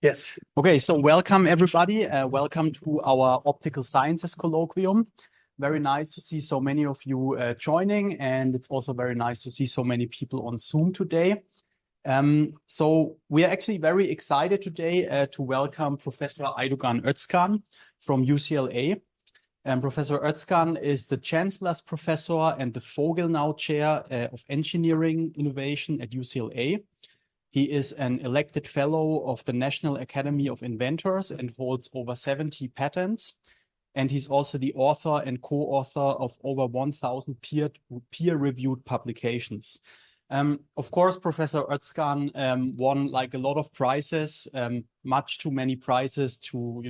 Yes. Okay, so welcome everybody. Welcome to our Optical Sciences Colloquium. Very nice to see so many of you joining, and it's also very nice to see so many people on Zoom today. So we are actually very excited today to welcome Professor Aydogan Ozcan from UCLA. Professor Ozcan is the Chancellor's Professor and the Vogelnau Chair of Engineering Innovation at UCLA. He is an elected fellow of the National Academy of Inventors and holds over 70 patents. And he's also the author and co-author of over 1,000 peer-reviewed publications. Of course, Professor Ozcan won like a lot of prizes, much too many prizes to,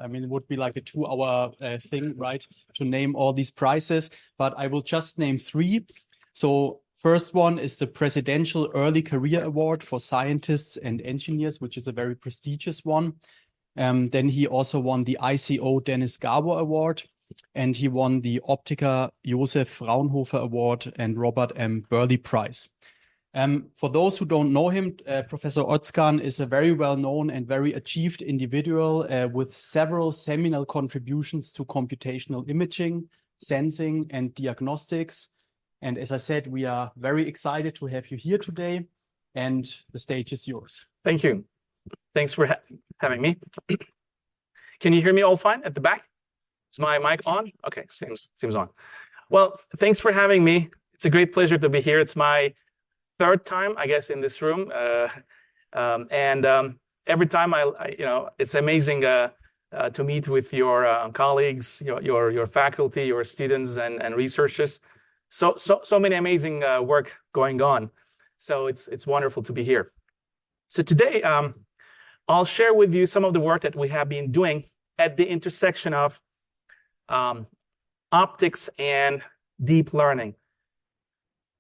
I mean, it would be like a 2-hour thing, right, to name all these prizes. But I will just name 3. So first one is the Presidential Early Career Award for Scientists and Engineers, which is a very prestigious one. Then he also won the ICO Dennis Garbo Award, and he won the Optiker Josef Fraunhofer Award and Robert M. Burley Prize. For those who don't know him, Professor Ozcan is a very well-known and very achieved individual with several seminal contributions to computational imaging, sensing, and diagnostics. And as I said, we are very excited to have you here today, and the stage is yours. Thank you. Thanks for having me. Can you hear me all fine at the back? Is my mic on? Okay, seems on. Well, thanks for having me. It's a great pleasure to be here. It's my 3rd time, I guess, in this room, every time it's amazing to meet with your colleagues, your faculty, your students, and researchers. So many amazing work going on. So it's wonderful to be here. So today, I'll share with you some of the work that we have been doing at the intersection of optics and deep learning.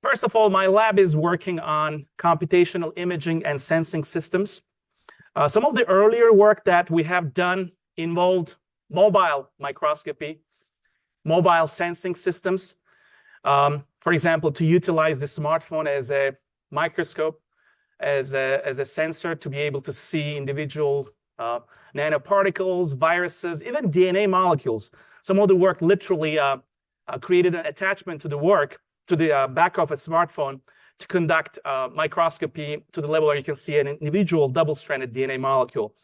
First of all, my lab is working on computational imaging and sensing systems. Some of the earlier work that we have done involved mobile microscopy, mobile sensing systems. For example, to utilize the smartphone as a microscope, as a sensor to be able to see individual nanoparticles, viruses, even DNA molecules. Some of the work literally created an attachment to the back of a smartphone to conduct microscopy to the level where you can see an individual double-stranded DNA molecule.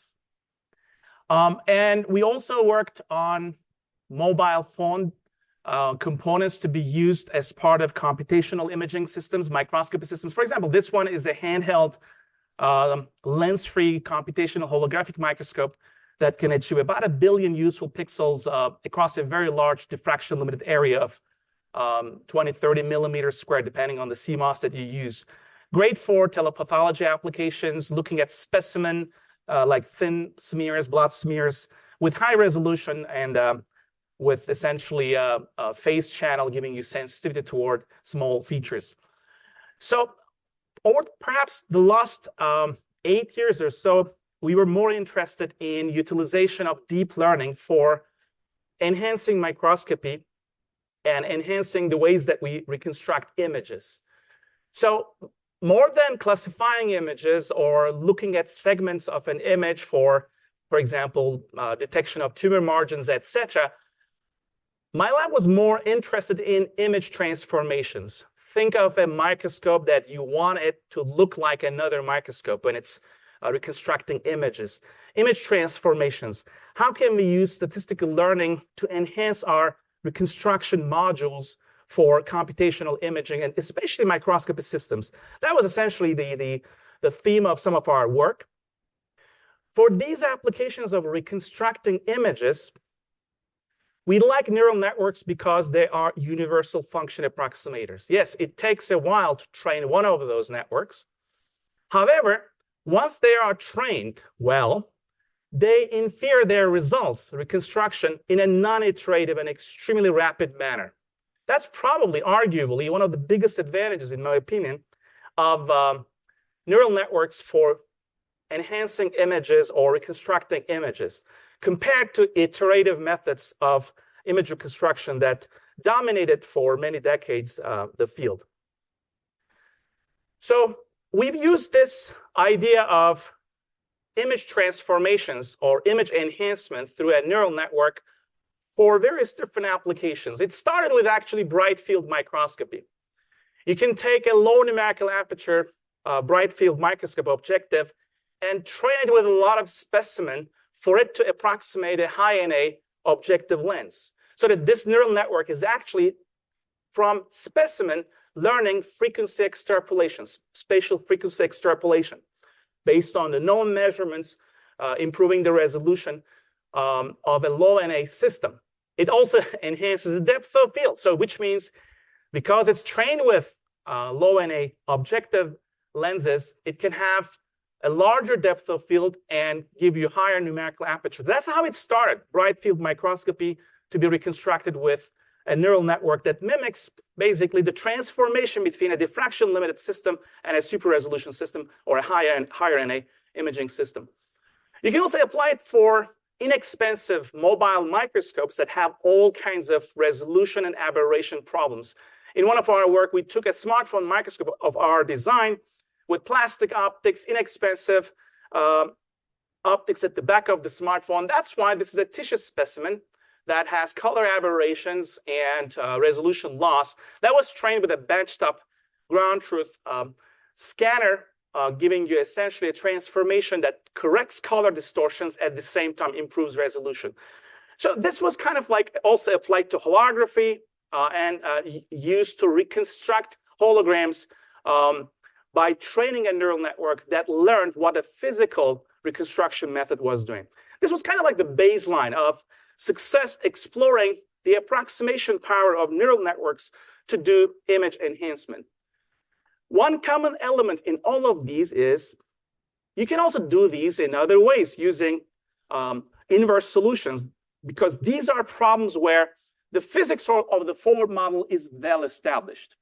And we also worked on mobile phone components to be used as part of computational imaging systems, microscopy systems. For example, this one is a handheld lens-free computational holographic microscope that can achieve about 1 billion useful pixels across a very large diffraction-limited area of 20-30 millimeters squared, depending on the CMOS that you use. Great for telepathology applications, looking at specimen like thin smears, blood smears, with high resolution and with essentially a phase channel giving you sensitivity toward small features. So over perhaps the last 8 years or so, we were more interested in utilization of deep learning for enhancing microscopy and enhancing the ways that we reconstruct images. So more than classifying images or looking at segments of an image for example, detection of tumor margins, etc., my lab was more interested in image transformations. Think of a microscope that you want it to look like another microscope when it's reconstructing images. Image transformations. How can we use statistical learning to enhance our reconstruction modules for computational imaging and especially microscopy systems? That was essentially the theme of some of our work. For these applications of reconstructing images, we like neural networks because they are universal function approximators. Yes, it takes a while to train one of those networks. However, once they are trained well, they infer their results, reconstruction, in a non-iterative and extremely rapid manner. That's probably, arguably, one of the biggest advantages, in my opinion, of neural networks for enhancing images or reconstructing images, compared to iterative methods of image reconstruction that dominated for many decades the field. So we've used this idea of image transformations or image enhancement through a neural network for various different applications. It started with actually bright field microscopy. You can take a low numerical aperture bright field microscope objective and train it with a lot of specimen for it to approximate a high NA objective lens. So that this neural network is actually from specimen learning frequency extrapolations, spatial frequency extrapolation, based on the known measurements, improving the resolution of a low NA system. It also enhances the depth of field, so which means because it's trained with low NA objective lenses, it can have a larger depth of field and give you higher numerical aperture. That's how it started, bright field microscopy, to be reconstructed with a neural network that mimics basically the transformation between a diffraction limited system and a super resolution system or a higher NA imaging system. You can also apply it for inexpensive mobile microscopes that have all kinds of resolution and aberration problems. In one of our work, we took a smartphone microscope of our design with plastic optics, inexpensive optics at the back of the smartphone. That's why this is a tissue specimen that has color aberrations and resolution loss. That was trained with a benchtop ground truth scanner, giving you essentially a transformation that corrects color distortions at the same time improves resolution. So this was kind of like also applied to holography and used to reconstruct holograms by training a neural network that learned what a physical reconstruction method was doing. This was kind of like the baseline of success exploring the approximation power of neural networks to do image enhancement. One common element in all of these is you can also do these in other ways using inverse solutions, because these are problems where the physics of the forward model is well established.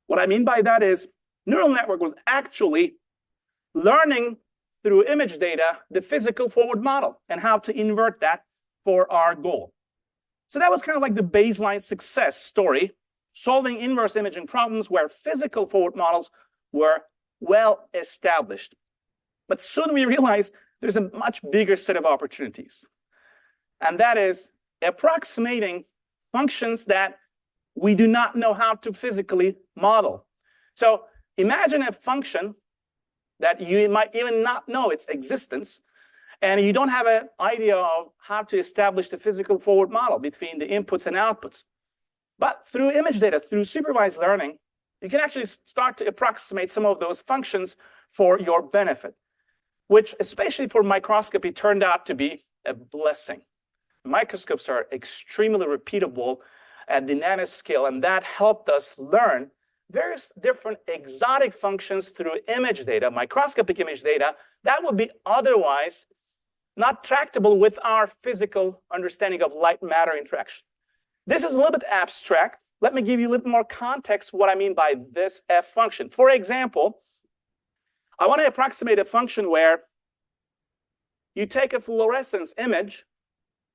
What I mean by that is neural network was actually learning through image data the physical forward model and how to invert that for our goal. So that was kind of like the baseline success story, solving inverse imaging problems where physical forward models were well established. But soon we realized there's a much bigger set of opportunities. And that is approximating functions that we do not know how to physically model. So imagine a function that you might even not know its existence, and you don't have an idea of how to establish the physical forward model between the inputs and outputs. But through image data, through supervised learning, you can actually start to approximate some of those functions for your benefit, which especially for microscopy turned out to be a blessing. Microscopes are extremely repeatable at the nanoscale, and that helped us learn various different exotic functions through image data, microscopic image data, that would be otherwise not tractable with our physical understanding of light-matter interaction. This is a little bit abstract. Let me give you a little more context what I mean by this F function. For example, I want to approximate a function where you take a fluorescence image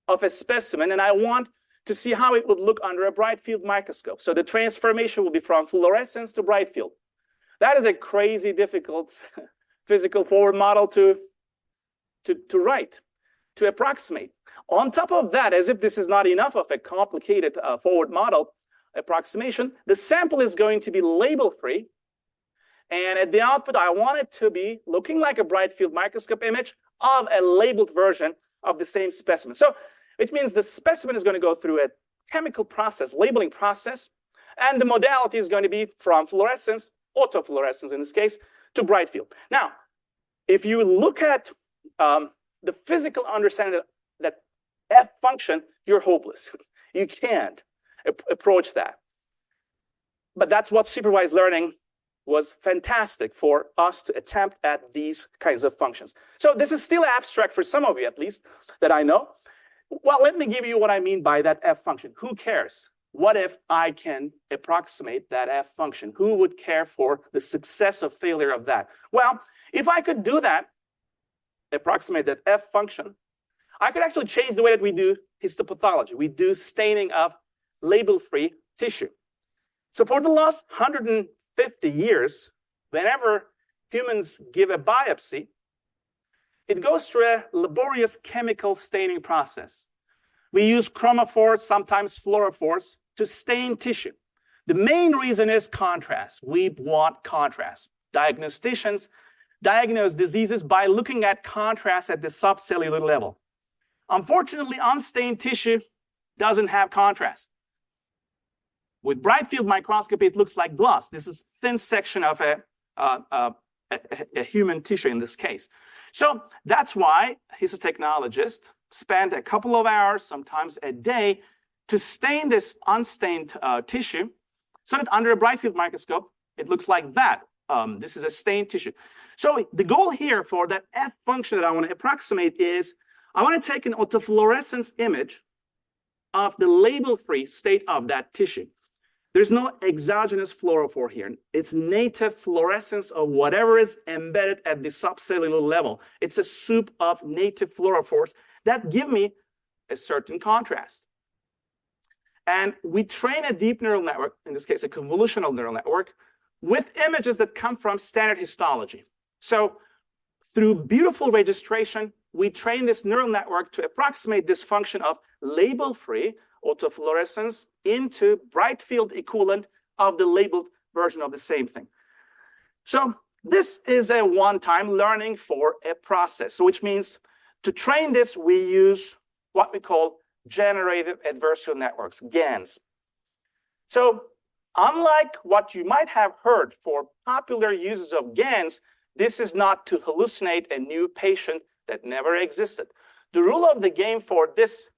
of a specimen, and I want to see how it would look under a bright field microscope. So the transformation will be from fluorescence to bright field. That is a crazy difficult physical forward model to write, to approximate. On top of that, as if this is not enough of a complicated forward model approximation, the sample is going to be label-free. And at the output, I want it to be looking like a bright field microscope image of a labeled version of the same specimen. So it means the specimen is going to go through a chemical process, labeling process, and the modality is going to be from fluorescence, autofluorescence in this case, to bright field. Now, if you look at the physical understanding of that F function, you're hopeless. You can't approach that. But that's what supervised learning was fantastic for us to attempt at these kinds of functions. So this is still abstract for some of you, at least, that I know. Well, let me give you what I mean by that F function. Who cares? What if I can approximate that F function? Who would care for the success or failure of that? Well, if I could do that, approximate that F function, I could actually change the way that we do histopathology. We do staining of label-free tissue. So for the last 150 years, whenever humans give a biopsy, it goes through a laborious chemical staining process. We use chromophores, sometimes fluorophores, to stain tissue. The main reason is contrast. We want contrast. Diagnosticians diagnose diseases by looking at contrast at the subcellular level. Unfortunately, unstained tissue doesn't have contrast. With bright field microscopy, it looks like glass. This is a thin section of a human tissue in this case. So that's why histotechnologists spend a couple of hours, sometimes a day, to stain this unstained tissue so that under a bright field microscope, it looks like that. This is a stained tissue. So the goal here for that F function that I want to approximate is I want to take an autofluorescence image of the label-free state of that tissue. There's no exogenous fluorophore here. It's native fluorescence of whatever is embedded at the subcellular level. It's a soup of native fluorophores that give me a certain contrast. And we train a deep neural network, in this case, a convolutional neural network, with images that come from standard histology. So through beautiful registration, we train this neural network to approximate this function of label-free autofluorescence into bright field equivalent of the labeled version of the same thing. So this is a one-time learning for a process. So which means to train this, we use what we call generative adversarial networks, GANs. So unlike what you might have heard for popular uses of GANs, this is not to hallucinate a new patient that never existed. The rule of the game for this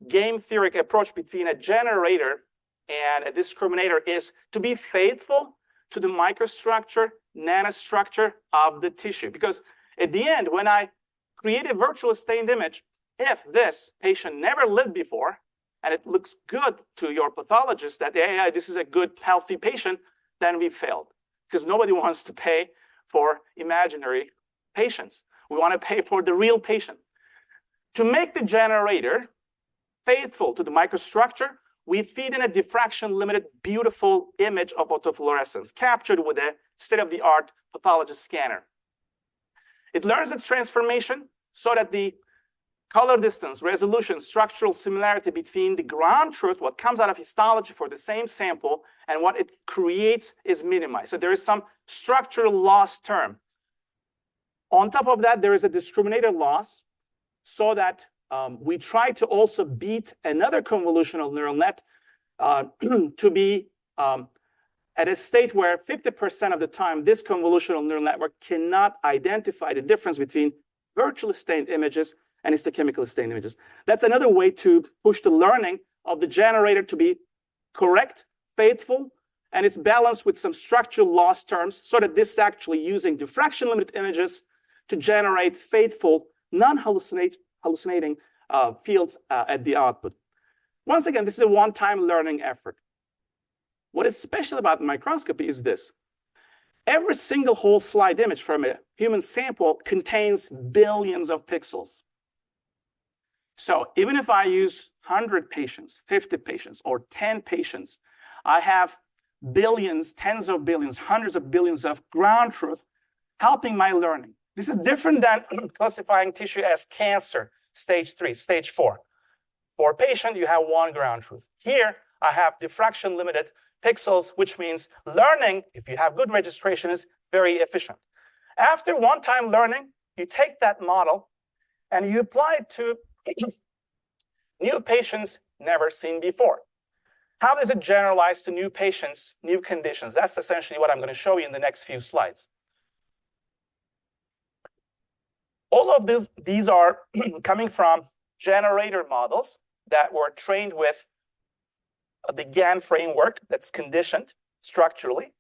game theoretic approach between a generator and a discriminator is to be faithful to the microstructure, nanostructure of the tissue. Because at the end, when I create a virtual stained image, if this patient never lived before, and it looks good to your pathologist that, yeah, this is a good, healthy patient, then we failed. Because nobody wants to pay for imaginary patients. We want to pay for the real patient. To make the generator faithful to the microstructure, we feed in a diffraction-limited, beautiful image of autofluorescence captured with a state-of-the-art pathologist scanner. It learns its transformation so that the color distance, resolution, structural similarity between the ground truth, what comes out of histology for the same sample, and what it creates is minimized. So there is some structural loss term. On top of that, there is a discriminator loss so that we try to also beat another convolutional neural net to be at a state where 50% of the time, this convolutional neural network cannot identify the difference between virtually stained images and histochemically stained images. That's another way to push the learning of the generator to be correct, faithful, and it's balanced with some structural loss terms so that this is actually using diffraction-limited images to generate faithful, non-hallucinating fields at the output. Once again, this is a one-time learning effort. What is special about microscopy is this. Every single whole slide image from a human sample contains billions of pixels. So even if I use 100 patients, 50 patients, or 10 patients, I have billions, tens of billions, hundreds of billions of ground truth helping my learning. This is different than classifying tissue as cancer, stage 3, stage 4. For a patient, you have one ground truth. Here, I have diffraction-limited pixels, which means learning, if you have good registration, is very efficient. After one-time learning, you take that model and you apply it to new patients never seen before. How does it generalize to new patients, new conditions? That's essentially what I'm going to show you in the next few slides. All of these are coming from generator models that were trained with the GAN framework that's conditioned structurally.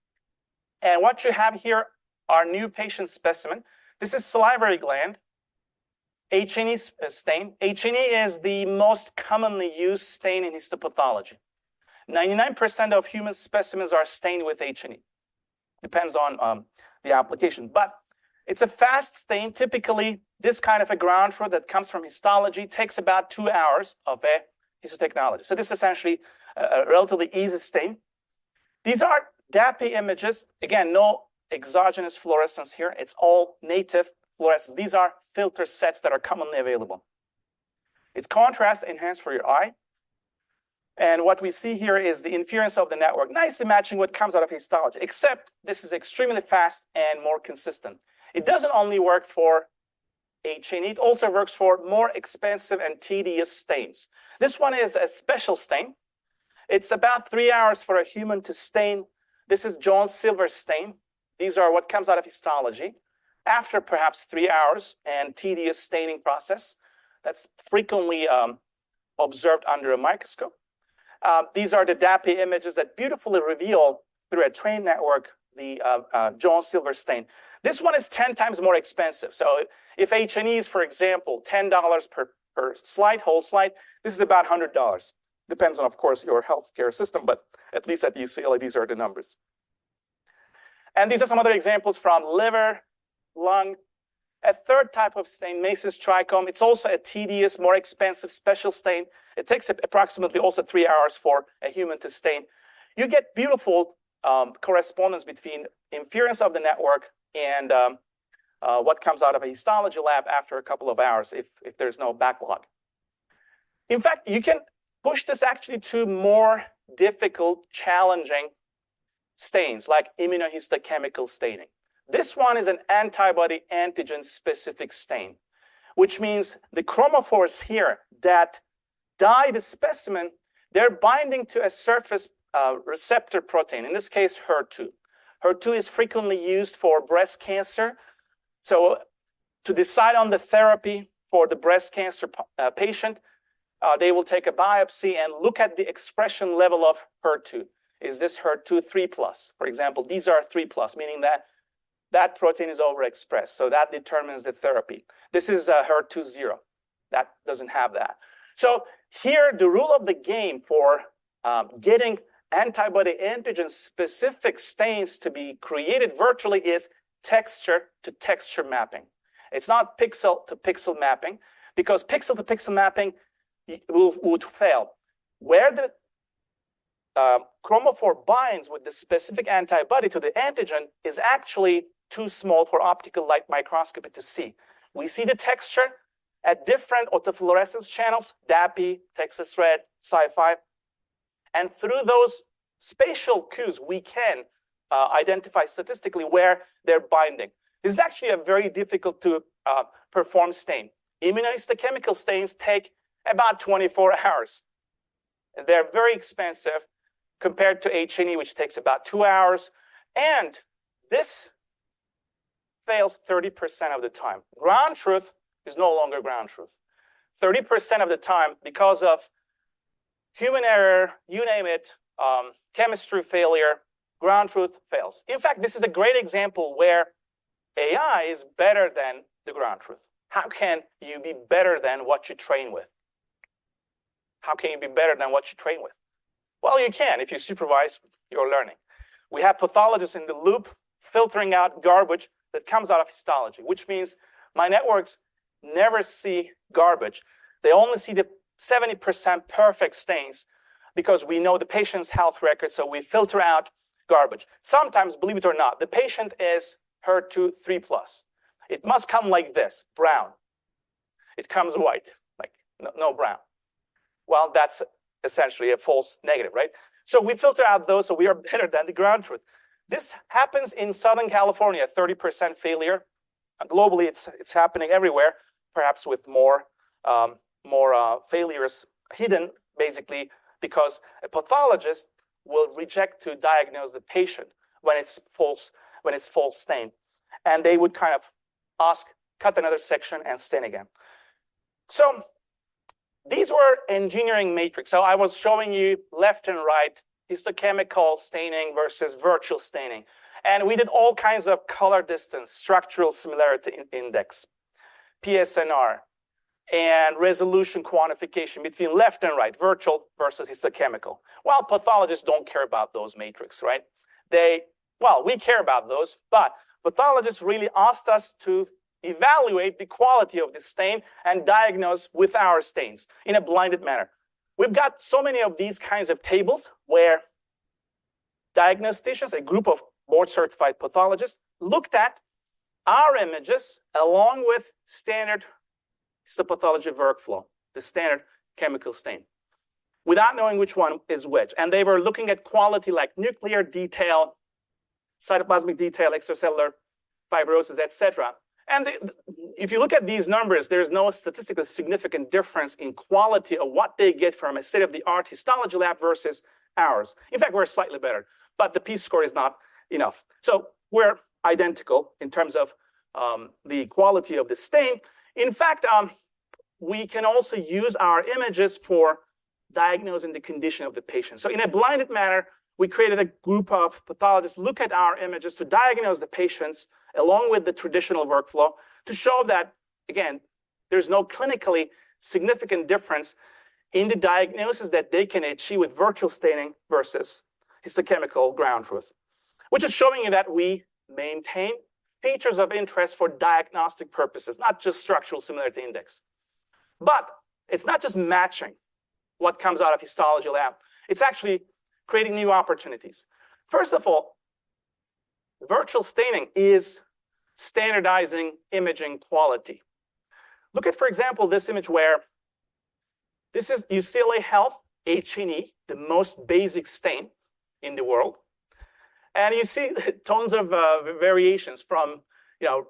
And what you have here are new patient specimen. This is salivary gland, H&E stain. H&E is the most commonly used stain in histopathology. 99% of human specimens are stained with H&E. Depends on the application. But it's a fast stain. Typically, this kind of a ground truth that comes from histology takes about 2 hours of a histotechnology. So this is essentially a relatively easy stain. These are DAPI images. Again, no exogenous fluorescence here. It's all native fluorescence. These are filter sets that are commonly available. It's contrast enhanced for your eye. And what we see here is the inference of the network, nicely matching what comes out of histology, except this is extremely fast and more consistent. It doesn't only work for H&E, it also works for more expensive and tedious stains. This one is a special stain. It's about 3 hours for a human to stain. This is John Silver's stain. These are what comes out of histology. After perhaps 3 hours and tedious staining process, that's frequently observed under a microscope. These are the DAPI images that beautifully reveal through a trained network the John Silver stain. This one is 10 times more expensive. So if H&E is, for example, $10 per slide, whole slide, this is about $100. Depends on, of course, your healthcare system, but at least at UCLA, these are the numbers. And these are some other examples from liver, lung. A third type of stain, Mace's trichome. It's also a tedious, more expensive special stain. It takes approximately also 3 hours for a human to stain. You get beautiful correspondence between inference of the network and what comes out of a histology lab after a couple of hours if there's no backlog. In fact, you can push this actually to more difficult, challenging stains like immunohistochemical staining. This one is an antibody antigen specific stain, which means the chromophores here that dye the specimen, they're binding to a surface receptor protein, in this case, HER2. HER2 is frequently used for breast cancer. So to decide on the therapy for the breast cancer patient, they will take a biopsy and look at the expression level of HER2. Is this HER2 3+? For example, these are 3+, meaning that that protein is overexpressed. So that determines the therapy. This is HER2 0. That doesn't have that. So here, the rule of the game for getting antibody antigen specific stains to be created virtually is texture to texture mapping. It's not pixel to pixel mapping, because pixel to pixel mapping would fail. Where the chromophore binds with the specific antibody to the antigen is actually too small for optical light microscopy to see. We see the texture at different autofluorescence channels, DAPI, Texas Red, Sci-Fi. And through those spatial cues, we can identify statistically where they're binding. This is actually a very difficult to perform stain. Immunohistochemical stains take about 24 hours. They're very expensive compared to H&E, which takes about 2 hours. And this fails 30% of the time. Ground truth is no longer ground truth. 30% of the time, because of human error, you name it, chemistry failure, ground truth fails. In fact, this is a great example where AI is better than the ground truth. How can you be better than what you train with? How can you be better than what you train with? Well, you can if you supervise your learning. We have pathologists in the loop filtering out garbage that comes out of histology, which means my networks never see garbage. They only see the 70% perfect stains because we know the patient's health record, so we filter out garbage. Sometimes, believe it or not, the patient is HER2 3+. It must come like this, brown. It comes white, like no brown. Well, that's essentially a false negative, right? So we filter out those, so we are better than the ground truth. This happens in Southern California, 30% failure. Globally, it's happening everywhere, perhaps with more failures hidden, basically, because a pathologist will reject to diagnose the patient when it's false stain. And they would kind of ask, cut another section and stain again. So these were engineering matrix. So I was showing you left and right histochemical staining versus virtual staining. And we did all kinds of color distance, structural similarity index, PSNR, and resolution quantification between left and right, virtual versus histochemical. Well, pathologists don't care about those matrix, right? We care about those, but pathologists really asked us to evaluate the quality of the stain and diagnose with our stains in a blinded manner. We've got so many of these kinds of tables where diagnosticians, a group of board-certified pathologists, looked at our images along with standard histopathology workflow, the standard chemical stain, without knowing which one is which. And they were looking at quality like nuclear detail, cytoplasmic detail, extracellular fibrosis, etc. And if you look at these numbers, there's no statistically significant difference in quality of what they get from a state-of-the-art histology lab versus ours. In fact, we're slightly better, but the p-score is not enough. So we're identical in terms of the quality of the stain. In fact, we can also use our images for diagnosing the condition of the patient. So in a blinded manner, we created a group of pathologists look at our images to diagnose the patients along with the traditional workflow to show that, again, there's no clinically significant difference in the diagnosis that they can achieve with virtual staining versus histochemical ground truth, which is showing you that we maintain features of interest for diagnostic purposes, not just structural similarity index. But it's not just matching what comes out of histology lab. It's actually creating new opportunities. First of all, virtual staining is standardizing imaging quality. Look at, for example, this image where this is UCLA Health H&E, the most basic stain in the world. And you see tons of variations from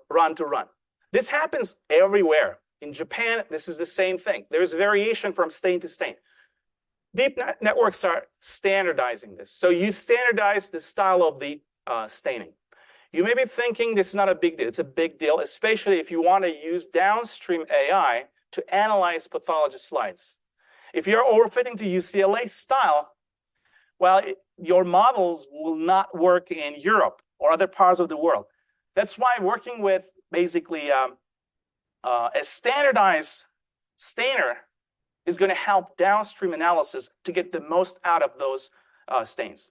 run to run. This happens everywhere. In Japan, this is the same thing. There's variation from stain to stain. Deep networks are standardizing this. So you standardize the style of the staining. You may be thinking this is not a big deal. It's a big deal, especially if you want to use downstream AI to analyze pathology slides. If you're overfitting to UCLA style, well, your models will not work in Europe or other parts of the world. That's why working with basically a standardized stainer is going to help downstream analysis to get the most out of those stains.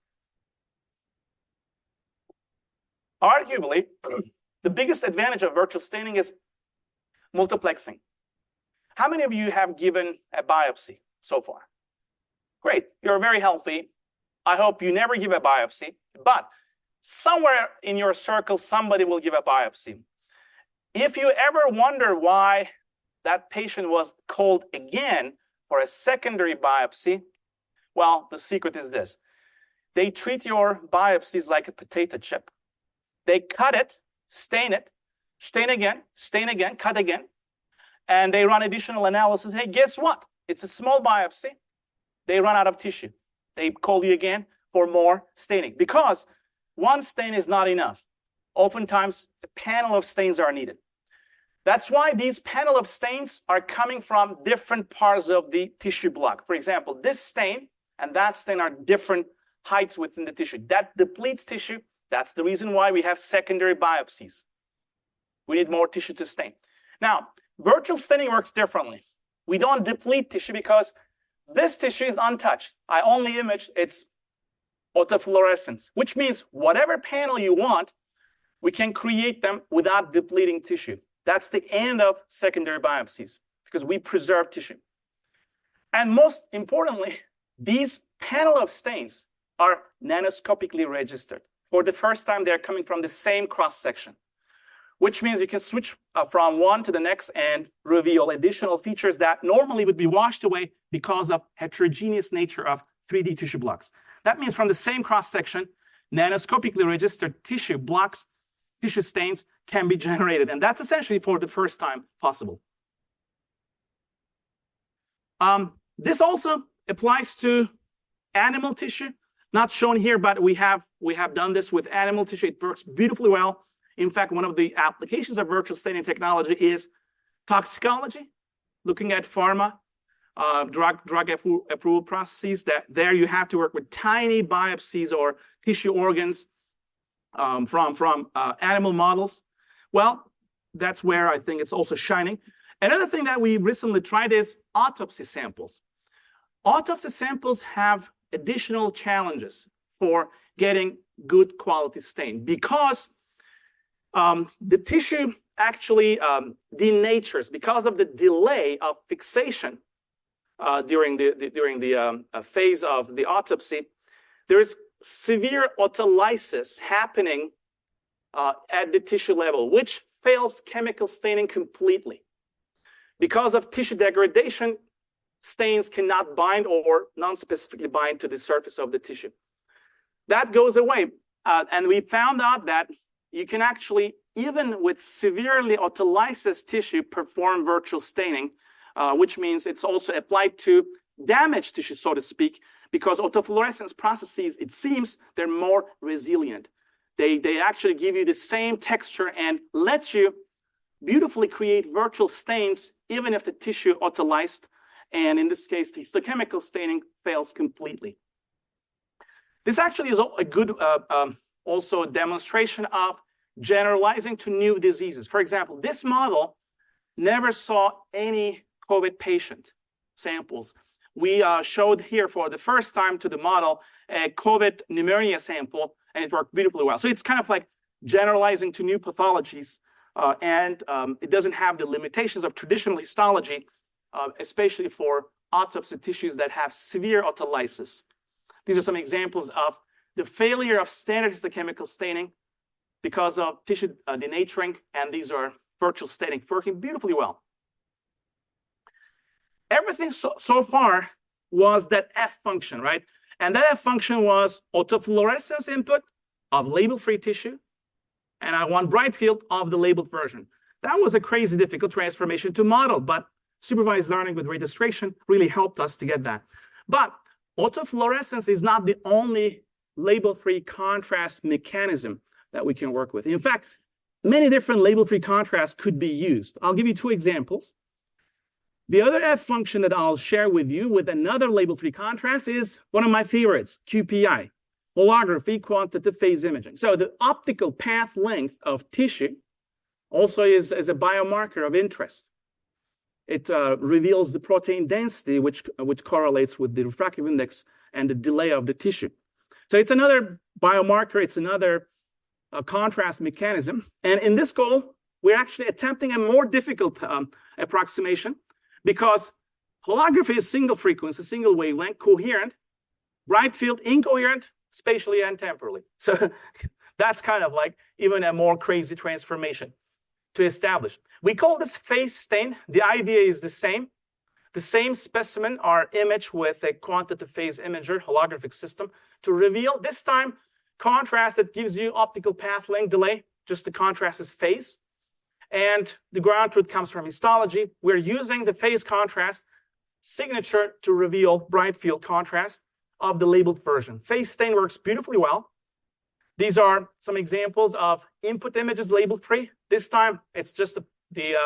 Arguably, the biggest advantage of virtual staining is multiplexing. How many of you have given a biopsy so far? Great, you're very healthy. I hope you never give a biopsy, but somewhere in your circle, somebody will give a biopsy. If you ever wonder why that patient was called again for a secondary biopsy, well, the secret is this. They treat your biopsies like a potato chip. They cut it, stain again, cut again, and they run additional analysis. Hey, guess what? It's a small biopsy. They run out of tissue. They call you again for more staining because one stain is not enough. Oftentimes, a panel of stains are needed. That's why these panel of stains are coming from different parts of the tissue block. For example, this stain and that stain are different heights within the tissue. That depletes tissue. That's the reason why we have secondary biopsies. We need more tissue to stain. Now, virtual staining works differently. We don't deplete tissue because this tissue is untouched. I only image its autofluorescence, which means whatever panel you want, we can create them without depleting tissue. That's the end of secondary biopsies because we preserve tissue. And most importantly, these panel of stains are nanoscopically registered. For the first time, they're coming from the same cross-section, which means you can switch from one to the next and reveal additional features that normally would be washed away because of heterogeneous nature of 3D tissue blocks. That means from the same cross-section, nanoscopically registered tissue blocks, tissue stains can be generated. And that's essentially for the first time possible. This also applies to animal tissue. Not shown here, but we have done this with animal tissue. It works beautifully well. In fact, one of the applications of virtual staining technology is toxicology, looking at pharma, drug approval processes. That there you have to work with tiny biopsies or tissue organs from animal models. Well, that's where I think it's also shining. Another thing that we recently tried is autopsy samples. Autopsy samples have additional challenges for getting good quality stain because the tissue actually denatures because of the delay of fixation during the phase of the autopsy. There is severe autolysis happening at the tissue level, which fails chemical staining completely. Because of tissue degradation, stains cannot bind or non-specifically bind to the surface of the tissue. That goes away. And we found out that you can actually, even with severely autolysis tissue, perform virtual staining, which means it's also applied to damaged tissue, so to speak, because autofluorescence processes, it seems, they're more resilient. They actually give you the same texture and let you beautifully create virtual stains, even if the tissue autolyzed. And in this case, the histochemical staining fails completely. This actually is a good also a demonstration of generalizing to new diseases. For example, this model never saw any COVID patient samples. We showed here for the first time to the model a COVID pneumonia sample, and it worked beautifully well. So it's kind of like generalizing to new pathologies, and it doesn't have the limitations of traditional histology, especially for autopsy tissues that have severe autolysis. These are some examples of the failure of standard histochemical staining because of tissue denaturing, and these are virtual staining working beautifully well. Everything so far was that F function, right? And that F function was autofluorescence input of label-free tissue, and I want bright field of the labeled version. That was a crazy difficult transformation to model, but supervised learning with registration really helped us to get that. But autofluorescence is not the only label-free contrast mechanism that we can work with. In fact, many different label-free contrasts could be used. I'll give you two examples. The other F function that I'll share with you with another label-free contrast is one of my favorites, QPI, holography quantitative phase imaging. So the optical path length of tissue also is a biomarker of interest. It reveals the protein density, which correlates with the refractive index and the delay of the tissue. So it's another biomarker, it's another contrast mechanism. And in this goal, we're actually attempting a more difficult approximation, because holography is single frequency, single wavelength, coherent, bright field, incoherent, spatially and temporally. So that's kind of like even a more crazy transformation to establish. We call this phase stain. The idea is the same. The same specimen are imaged with a quantitative phase imager holographic system to reveal this time contrast that gives you optical path length delay, just the contrast is phase. And the ground truth comes from histology. We're using the phase contrast signature to reveal bright field contrast of the labeled version. Phase stain works beautifully well. These are some examples of input images labeled free. This time, it's just the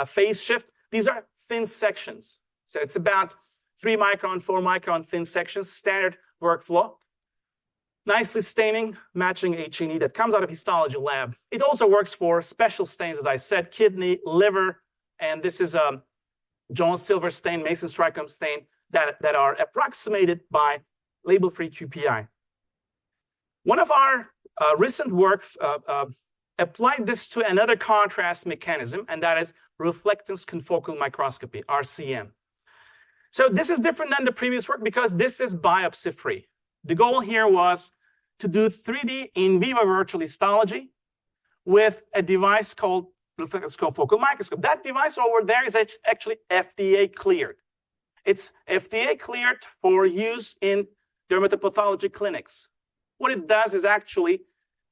phase shift. These are thin sections. So it's about 3 micron, 4 micron thin sections, standard workflow. Nicely staining, matching H&E that comes out of histology lab. It also works for special stains, as I said, kidney, liver, and this is a Jones-Silver stain, Mason-Strickham stain that are approximated by label-free QPI. One of our recent work applied this to another contrast mechanism, and that is reflectance confocal microscopy, RCM. So this is different than the previous work because this is biopsy-free. The goal here was to do 3D in vivo virtual histology with a device called reflectance confocal microscope. That device over there is actually FDA cleared. It's FDA cleared for use in dermatopathology clinics. What it does is actually,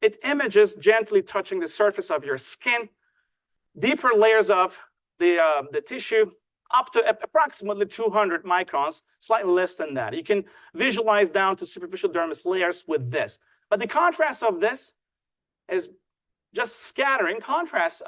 it images gently touching the surface of your skin, deeper layers of the tissue, up to approximately 200 microns, slightly less than that. You can visualize down to superficial dermis layers with this. But the contrast of this is just scattering contrast.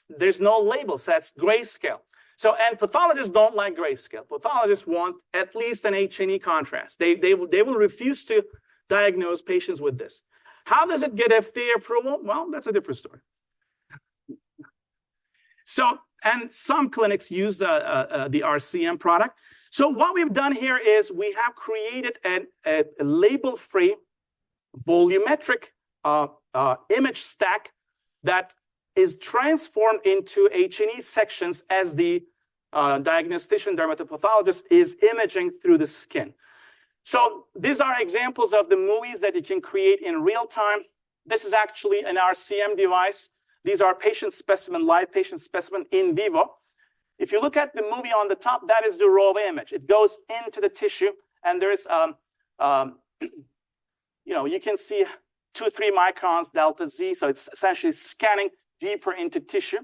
There's no label, so that's grayscale. So, and pathologists don't like grayscale. Pathologists want at least an H&E contrast. They will refuse to diagnose patients with this. How does it get FDA approval? Well, that's a different story. So, and some clinics use the RCM product. So what we've done here is we have created a label-free volumetric image stack that is transformed into H&E sections as the diagnostician dermatopathologist is imaging through the skin. So these are examples of the movies that you can create in real time. This is actually an RCM device. These are patient specimen, live patient specimen in vivo. If you look at the movie on the top, that is the raw image. It goes into the tissue, and there's, you can see 2-3 microns delta Z. So it's essentially scanning deeper into tissue.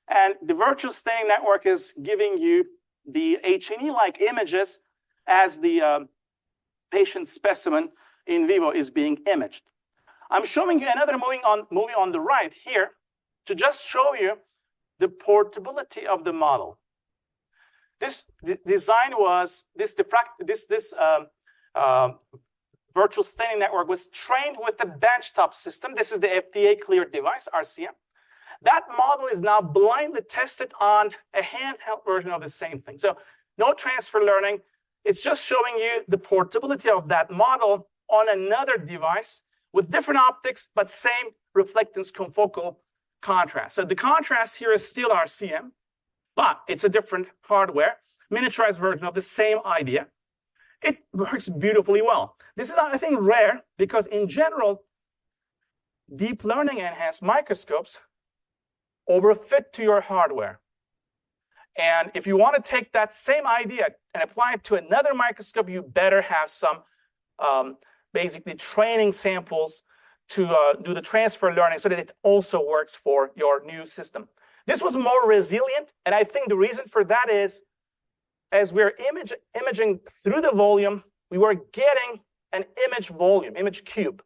And the virtual staining network is giving you the H&E-like images as the patient specimen in vivo is being imaged. I'm showing you another movie on the right here to just show you the portability of the model. This design was, this virtual staining network was trained with the benchtop system. This is the FDA-cleared device, RCM. That model is now blindly tested on a handheld version of the same thing. So no transfer learning. It's just showing you the portability of that model on another device with different optics, but same reflectance confocal contrast. So the contrast here is still RCM, but it's a different hardware, miniaturized version of the same idea. It works beautifully well. This is, I think, rare because in general, deep learning enhanced microscopes overfit to your hardware. And if you want to take that same idea and apply it to another microscope, you better have some basically training samples to do the transfer learning so that it also works for your new system. This was more resilient, and I think the reason for that is as we're imaging through the volume, we were getting an image volume, image cube,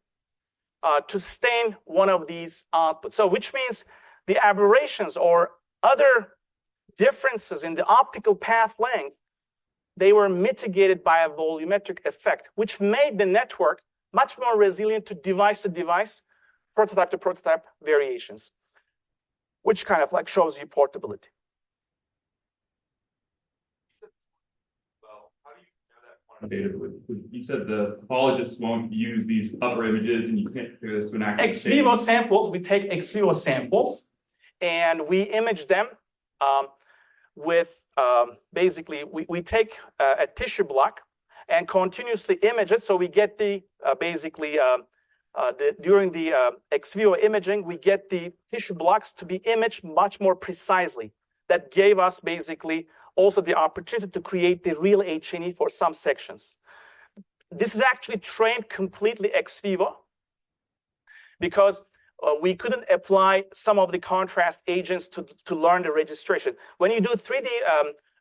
to stain one of these outputs. So which means the aberrations or other differences in the optical path length, they were mitigated by a volumetric effect, which made the network much more resilient to device, prototype to prototype variations, which kind of like shows you portability. Well, how do you know that quantitatively? You said the pathologists won't use these upper images, and you can't compare this to an actual Ex vivo samples, we take ex vivo samples, and we image them with basically, we take a tissue block and continuously image it. So we get the during the ex vivo imaging, we get the tissue blocks to be imaged much more precisely. That gave us basically also the opportunity to create the real H&E for some sections. This is actually trained completely ex vivo because we couldn't apply some of the contrast agents to learn the registration. When you do 3D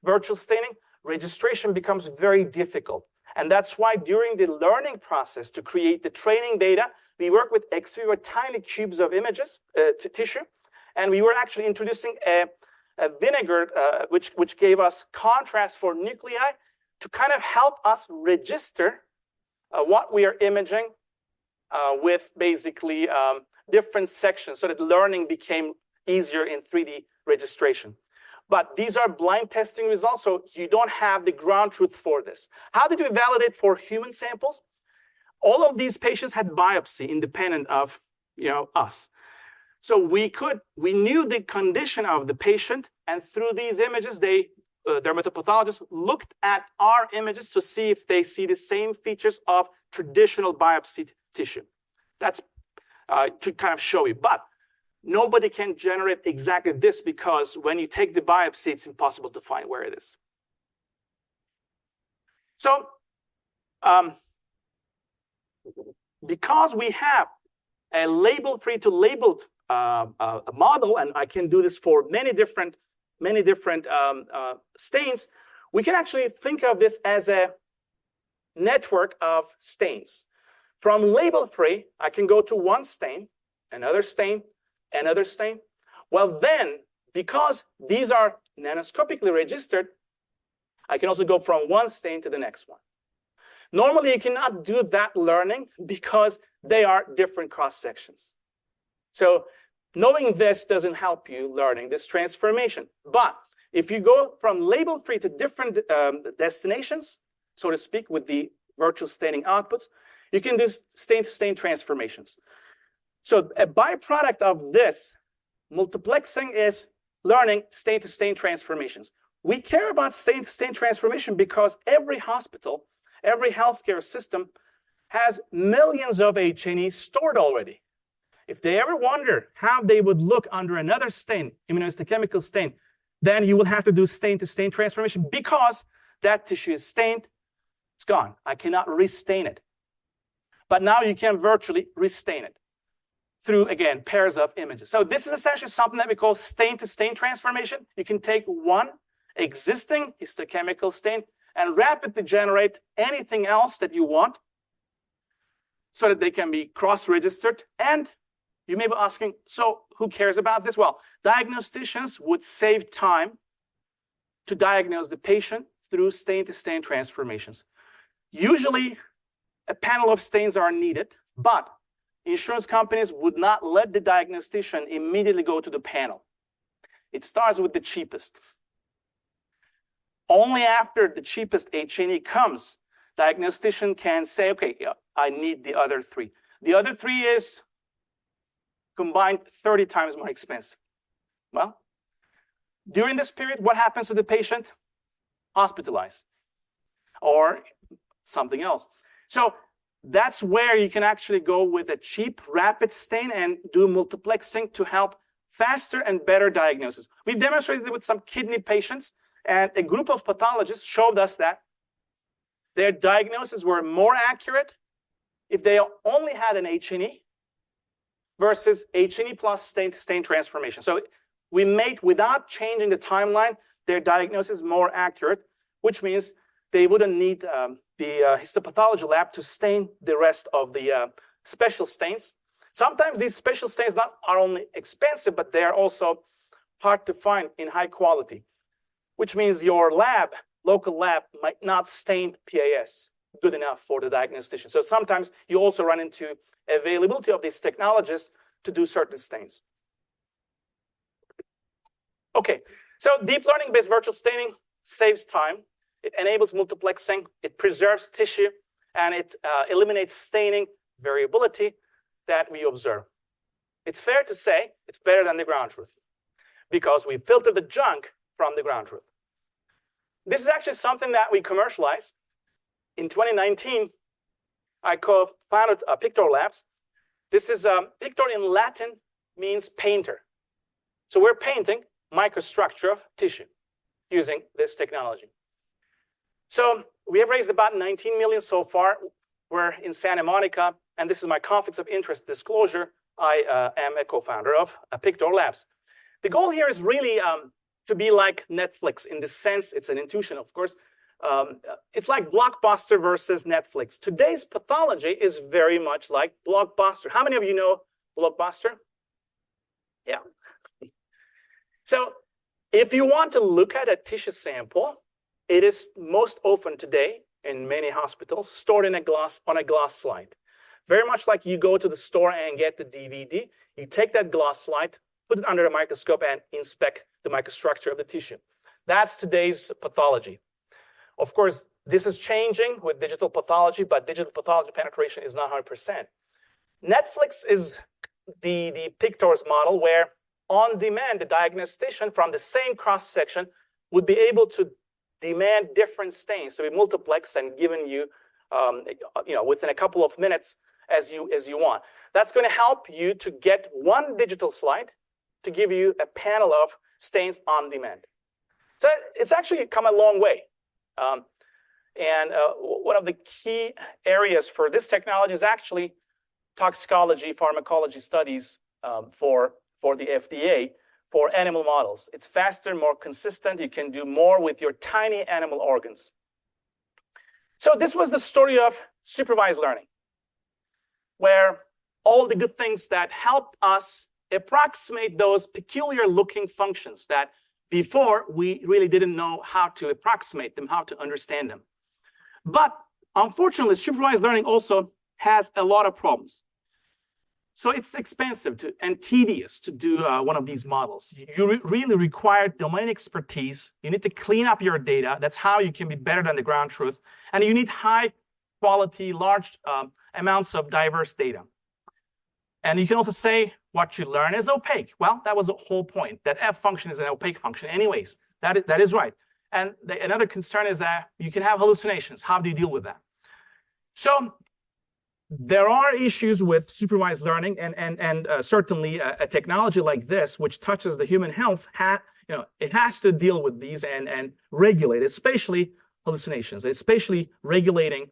virtual staining, registration becomes very difficult. And that's why during the learning process to create the training data, we work with ex vivo tiny cubes of images, tissue, and we were actually introducing a vinegar, which gave us contrast for nuclei to kind of help us register what we are imaging with basically different sections so that learning became easier in 3D registration. But these are blind testing results, so you don't have the ground truth for this. How did we validate for human samples? All of these patients had biopsy independent of us. So we knew the condition of the patient, and through these images, dermatopathologists looked at our images to see if they see the same features of traditional biopsy tissue. That's to kind of show you. But nobody can generate exactly this because when you take the biopsy, it's impossible to find where it is. So because we have a label-free to labeled model, and I can do this for many different stains, we can actually think of this as a network of stains. From label-free, I can go to one stain, another stain, another stain. Well, then, because these are nanoscopically registered, I can also go from one stain to the next one. Normally, you cannot do that learning because they are different cross-sections. So knowing this doesn't help you learning this transformation. But if you go from label-free to different destinations, so to speak, with the virtual staining outputs, you can do stain-to-stain transformations. So a byproduct of this multiplexing is learning stain-to-stain transformations. We care about stain-to-stain transformation because every hospital, Every healthcare system has millions of H&E stored already. If they ever wonder how they would look under another stain, immunohistochemical stain, then you will have to do stain-to-stain transformation because that tissue is stained, it's gone. I cannot restain it. But now you can virtually restain it through, again, pairs of images. So this is essentially something that we call stain-to-stain transformation. You can take one existing histochemical stain and rapidly generate anything else that you want so that they can be cross-registered. And you may be asking, so who cares about this? Well, diagnosticians would save time to diagnose the patient through stain-to-stain transformations. Usually, a panel of stains are needed, but insurance companies would not let the diagnostician immediately go to the panel. It starts with the cheapest. Only after the cheapest H&E comes, diagnostician can say, okay, yeah, I need the other three. The other three is combined 30 times more expensive. Well, during this period, what happens to the patient? Hospitalized or something else. So that's where you can actually go with a cheap, rapid stain and do multiplexing to help faster and better diagnosis. We've demonstrated it with some kidney patients, and a group of pathologists showed us that their diagnoses were more accurate if they only had an H&E versus H&E plus stain-to-stain transformation. So we made, without changing the timeline, their diagnosis more accurate, which means they wouldn't need the histopathology lab to stain the rest of the special stains. Sometimes these special stains are only expensive, but they are also hard to find in high quality, which means your lab, local lab, might not stain PAS good enough for the diagnostician. So sometimes you also run into availability of these technologies to do certain stains. Okay, so deep learning-based virtual staining saves time. It enables multiplexing, it preserves tissue, and it eliminates staining variability that we observe. It's fair to say it's better than the ground truth because we filter the junk from the ground truth. This is actually something that we commercialize. In 2019, I co-founded Pictor Labs. This is Pictor in Latin means painter. So we're painting microstructure of tissue using this technology. So we have raised about 19 million so far. We're in Santa Monica, and this is my conflicts of interest disclosure. I am a co-founder of Pictor Labs. The goal here is really to be like Netflix in the sense, it's an intuition, of course. It's like Blockbuster versus Netflix. Today's pathology is very much like Blockbuster. How many of you know Blockbuster? Yeah. So if you want to look at a tissue sample, it is most often today in many hospitals stored in on a glass slide. Very much like you go to the store and get the DVD, you take that glass slide, put it under a microscope and inspect the microstructure of the tissue. That's today's pathology. Of course, this is changing with digital pathology, but digital pathology penetration is not 100%. Netflix is the Pictor's model where on demand, the diagnostician from the same cross-section would be able to demand different stains to be multiplexed and given you, within a couple of minutes as you want. That's going to help you to get one digital slide to give you a panel of stains on demand. So it's actually come a long way. One of the key areas for this technology is actually toxicology, pharmacology studies for the FDA for animal models. It's faster, more consistent. You can do more with your tiny animal organs. So this was the story of supervised learning, where all the good things that helped us approximate those peculiar looking functions that before we really didn't know how to approximate them, how to understand them. But unfortunately, supervised learning also has a lot of problems. So it's expensive and tedious to do one of these models. You really require domain expertise. You need to clean up your data. That's how you can be better than the ground truth. And you need high quality, large amounts of diverse data. And you can also say what you learn is opaque. Well, that was the whole point, that F function is an opaque function anyways. That is right. And another concern is that you can have hallucinations. How do you deal with that? So there are issues with supervised learning, and certainly a technology like this, which touches the human health, it has to deal with these and regulate, especially hallucinations, especially regulating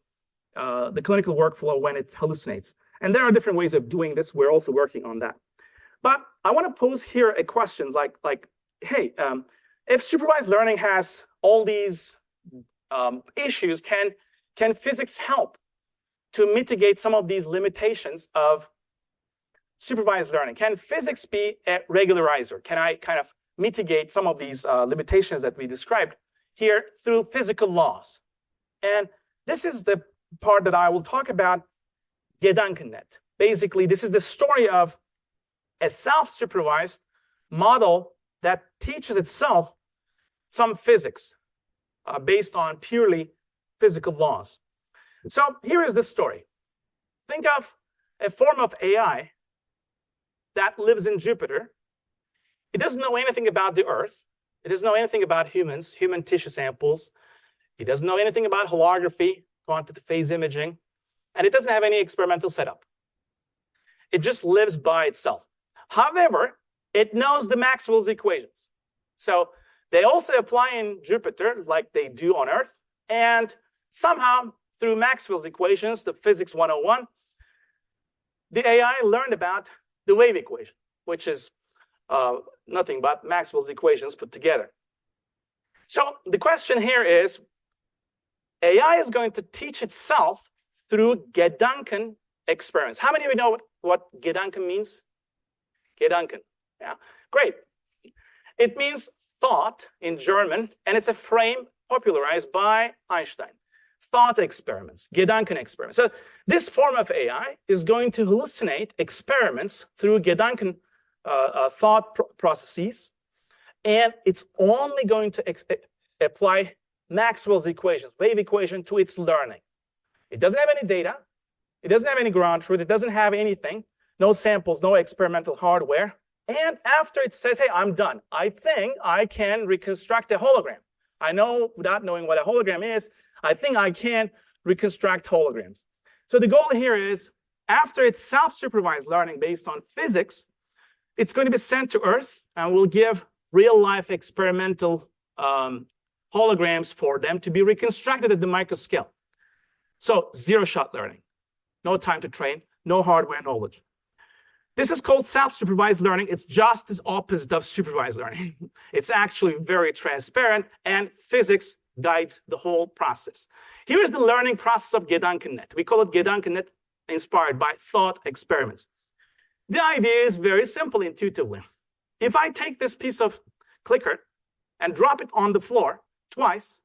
the clinical workflow when it hallucinates. And there are different ways of doing this. We're also working on that. But I want to pose here a question like, hey, if supervised learning has all these issues, can physics help to mitigate some of these limitations of supervised learning? Can physics be a regularizer? Can I kind of mitigate some of these limitations that we described here through physical laws? And this is the part that I will talk about, Gedankennet. Basically, this is the story of a self-supervised model that teaches itself some physics based on purely physical laws. So here is the story. Think of a form of AI that lives in Jupiter. It doesn't know anything about the Earth. It doesn't know anything about humans, human tissue samples. It doesn't know anything about holography, quantitative phase imaging, and it doesn't have any experimental setup. It just lives by itself. However, it knows the Maxwell's equations. So they also apply in Jupiter like they do on Earth, and somehow through Maxwell's equations, the physics 101, the AI learned about the wave equation, which is nothing but Maxwell's equations put together. So the question here is, AI is going to teach itself through Gedanken experiments. How many of you know what Gedanken means? Gedanken, yeah, great. It means thought in German, and it's a frame popularized by Einstein. Thought experiments, Gedanken experiments. So this form of AI is going to hallucinate experiments through Gedanken thought processes, and it's only going to apply Maxwell's equations, wave equation, to its learning. It doesn't have any data. It doesn't have any ground truth. It doesn't have anything, no samples, no experimental hardware. And after it says, hey, I'm done, I think I can reconstruct a hologram. I know, without knowing what a hologram is, I think I can reconstruct holograms. So the goal here is, after it's self-supervised learning based on physics, it's going to be sent to Earth, and we'll give real-life experimental holograms for them to be reconstructed at the micro scale. So zero-shot learning, no time to train, no hardware knowledge. This is called self-supervised learning. It's just as opposite of supervised learning. It's actually very transparent, and physics guides the whole process. Here is the learning process of Gedankennet. We call it Gedankennet, inspired by thought experiments. The idea is very simple intuitively. If I take this piece of clicker and drop it on the floor twice,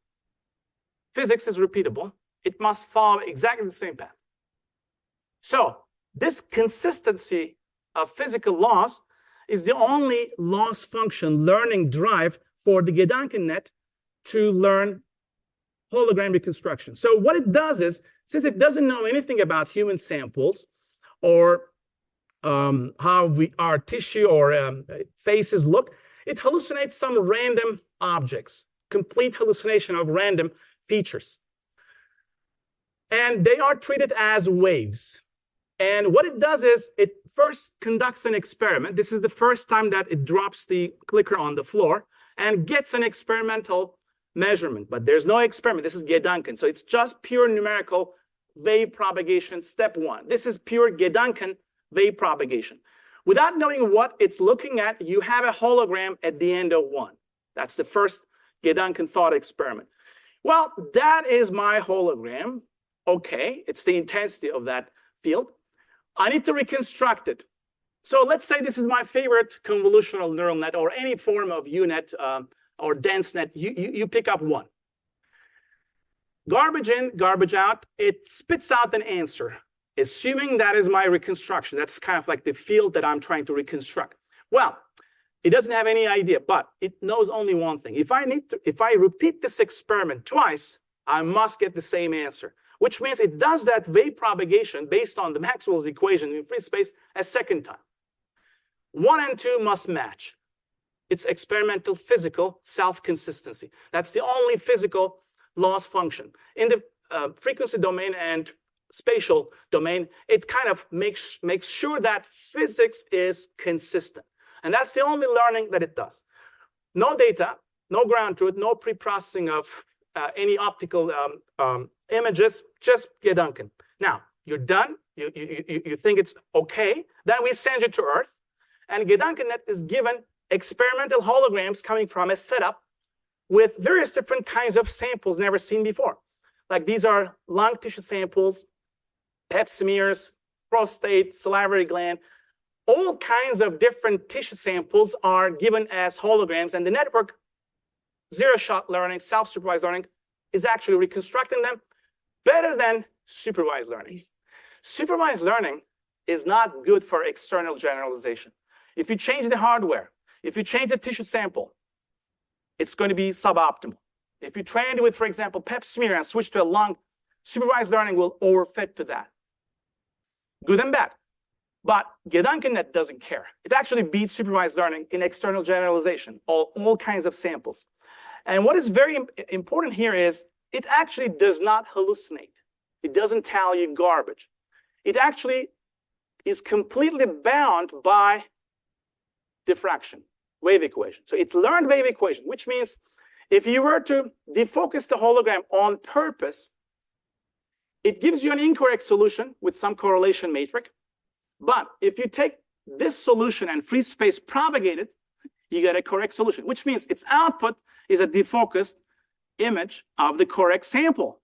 physics is repeatable. It must follow exactly the same path. So this consistency of physical laws is the only loss function learning drive for the Gedankennet to learn hologram reconstruction. So what it does is, since it doesn't know anything about human samples or how our tissue or faces look, it hallucinates some random objects, complete hallucination of random features. And they are treated as waves. And what it does is, it first conducts an experiment. This is the first time that it drops the clicker on the floor and gets an experimental measurement. But there's no experiment. This is Gedanken. So it's just pure numerical wave propagation, step one. This is pure Gedanken wave propagation. Without knowing what it's looking at, you have a hologram at the end of one. That's the first Gedanken thought experiment. Well, that is my hologram. Okay, it's the intensity of that field. I need to reconstruct it. So let's say this is my favorite convolutional neural net, or any form of UNet or dense net. You pick up one. Garbage in, garbage out. It spits out an answer, assuming that is my reconstruction. That's kind of like the field that I'm trying to reconstruct. Well, it doesn't have any idea, but it knows only one thing. If I repeat this experiment twice, I must get the same answer, which means it does that wave propagation based on the Maxwell's equation in free space a second time. 1 and 2 must match. It's experimental physical self-consistency. That's the only physical loss function. In the frequency domain and spatial domain, it kind of makes sure that physics is consistent. And that's the only learning that it does. No data, no ground truth, no pre-processing of any optical images, just Gedanken. Now, you're done. You think it's okay. Then we send you to Earth. And GedankenNet is given experimental holograms coming from a setup with various different kinds of samples never seen before. Like these are lung tissue samples, pap smears, prostate, salivary gland. All kinds of different tissue samples are given as holograms, and the network, zero-shot learning, self-supervised learning, is actually reconstructing them better than supervised learning. Supervised learning is not good for external generalization. If you change the hardware, if you change the tissue sample, it's going to be suboptimal. If you train it with, for example, pap smear and switch to a lung, supervised learning will overfit to that. Good and bad. But GedankenNet doesn't care. It actually beats supervised learning in external generalization, all kinds of samples. And what is very important here is it actually does not hallucinate. It doesn't tell you garbage. It actually is completely bound by diffraction, wave equation. So it learned wave equation, which means if you were to defocus the hologram on purpose, it gives you an incorrect solution with some correlation matrix. But if you take this solution and free space propagate it, you get a correct solution, which means its output is a defocused image of the correct sample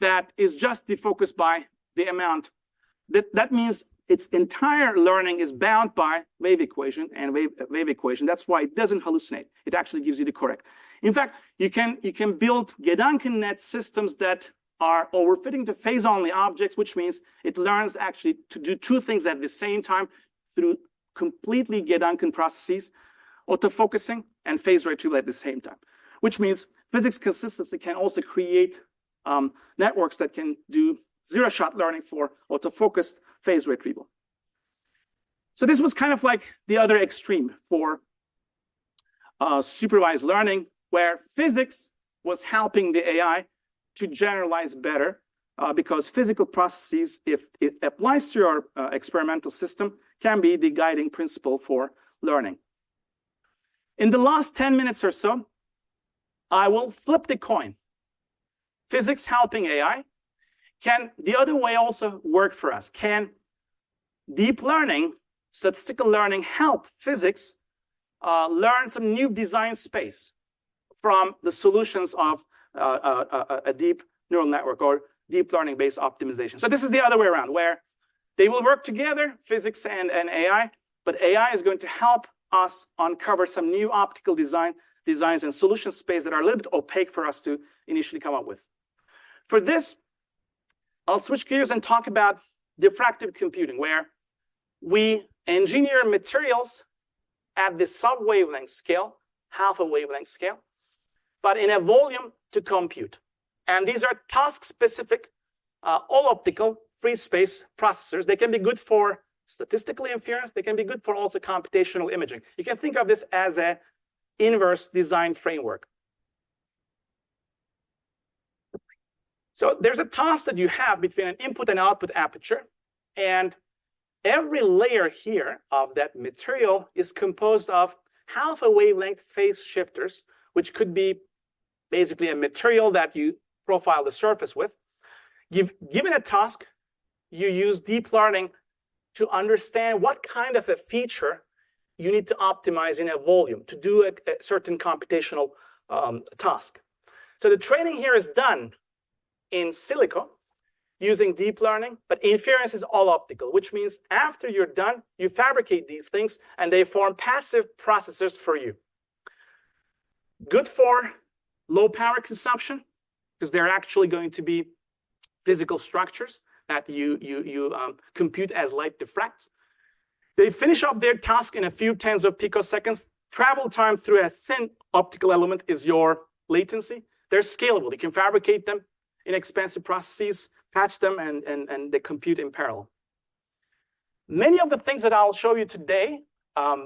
that is just defocused by the amount. That means its entire learning is bound by wave equation and wave equation. That's why it doesn't hallucinate. It actually gives you the correct. In fact, you can build GedankenNet systems that are overfitting to phase-only objects, which means it learns actually to do two things at the same time through completely Gedanken processes, autofocusing and phase retrieval at the same time, which means physics consistency can also create networks that can do zero-shot learning for autofocused phase retrieval. So this was kind of like the other extreme for supervised learning, where physics was helping the AI to generalize better because physical processes, if it applies to your experimental system, can be the guiding principle for learning. In the last 10 minutes or so, I will flip the coin. Physics helping AI. Can the other way also work for us? Can deep learning, statistical learning help physics learn some new design space from the solutions of a deep neural network or deep learning based optimization? So this is the other way around, where they will work together, physics and AI, but AI is going to help us uncover some new optical designs and solution space that are a little bit opaque for us to initially come up with. For this, I'll switch gears and talk about diffractive computing, where we engineer materials at the sub-wavelength scale, half a wavelength scale, but in a volume to compute. And these are task-specific, all-optical, free space processors. They can be good for statistical inference. They can be good for also computational imaging. You can think of this as an inverse design framework. So there's a task that you have between an input and output aperture, and every layer here of that material is composed of half a wavelength phase shifters, which could be basically a material that you profile the surface with. Given a task, you use deep learning to understand what kind of a feature you need to optimize in a volume to do a certain computational task. So the training here is done in silico using deep learning, but inference is all optical, which means after you're done, you fabricate these things and they form passive processors for you. Good for low power consumption, because they're actually going to be physical structures that you compute as light diffracts. They finish off their task in a few tens of picoseconds. Travel time through a thin optical element is your latency. They're scalable. You can fabricate them in expensive processes, patch them, and they compute in parallel. Many of the things that I'll show you today,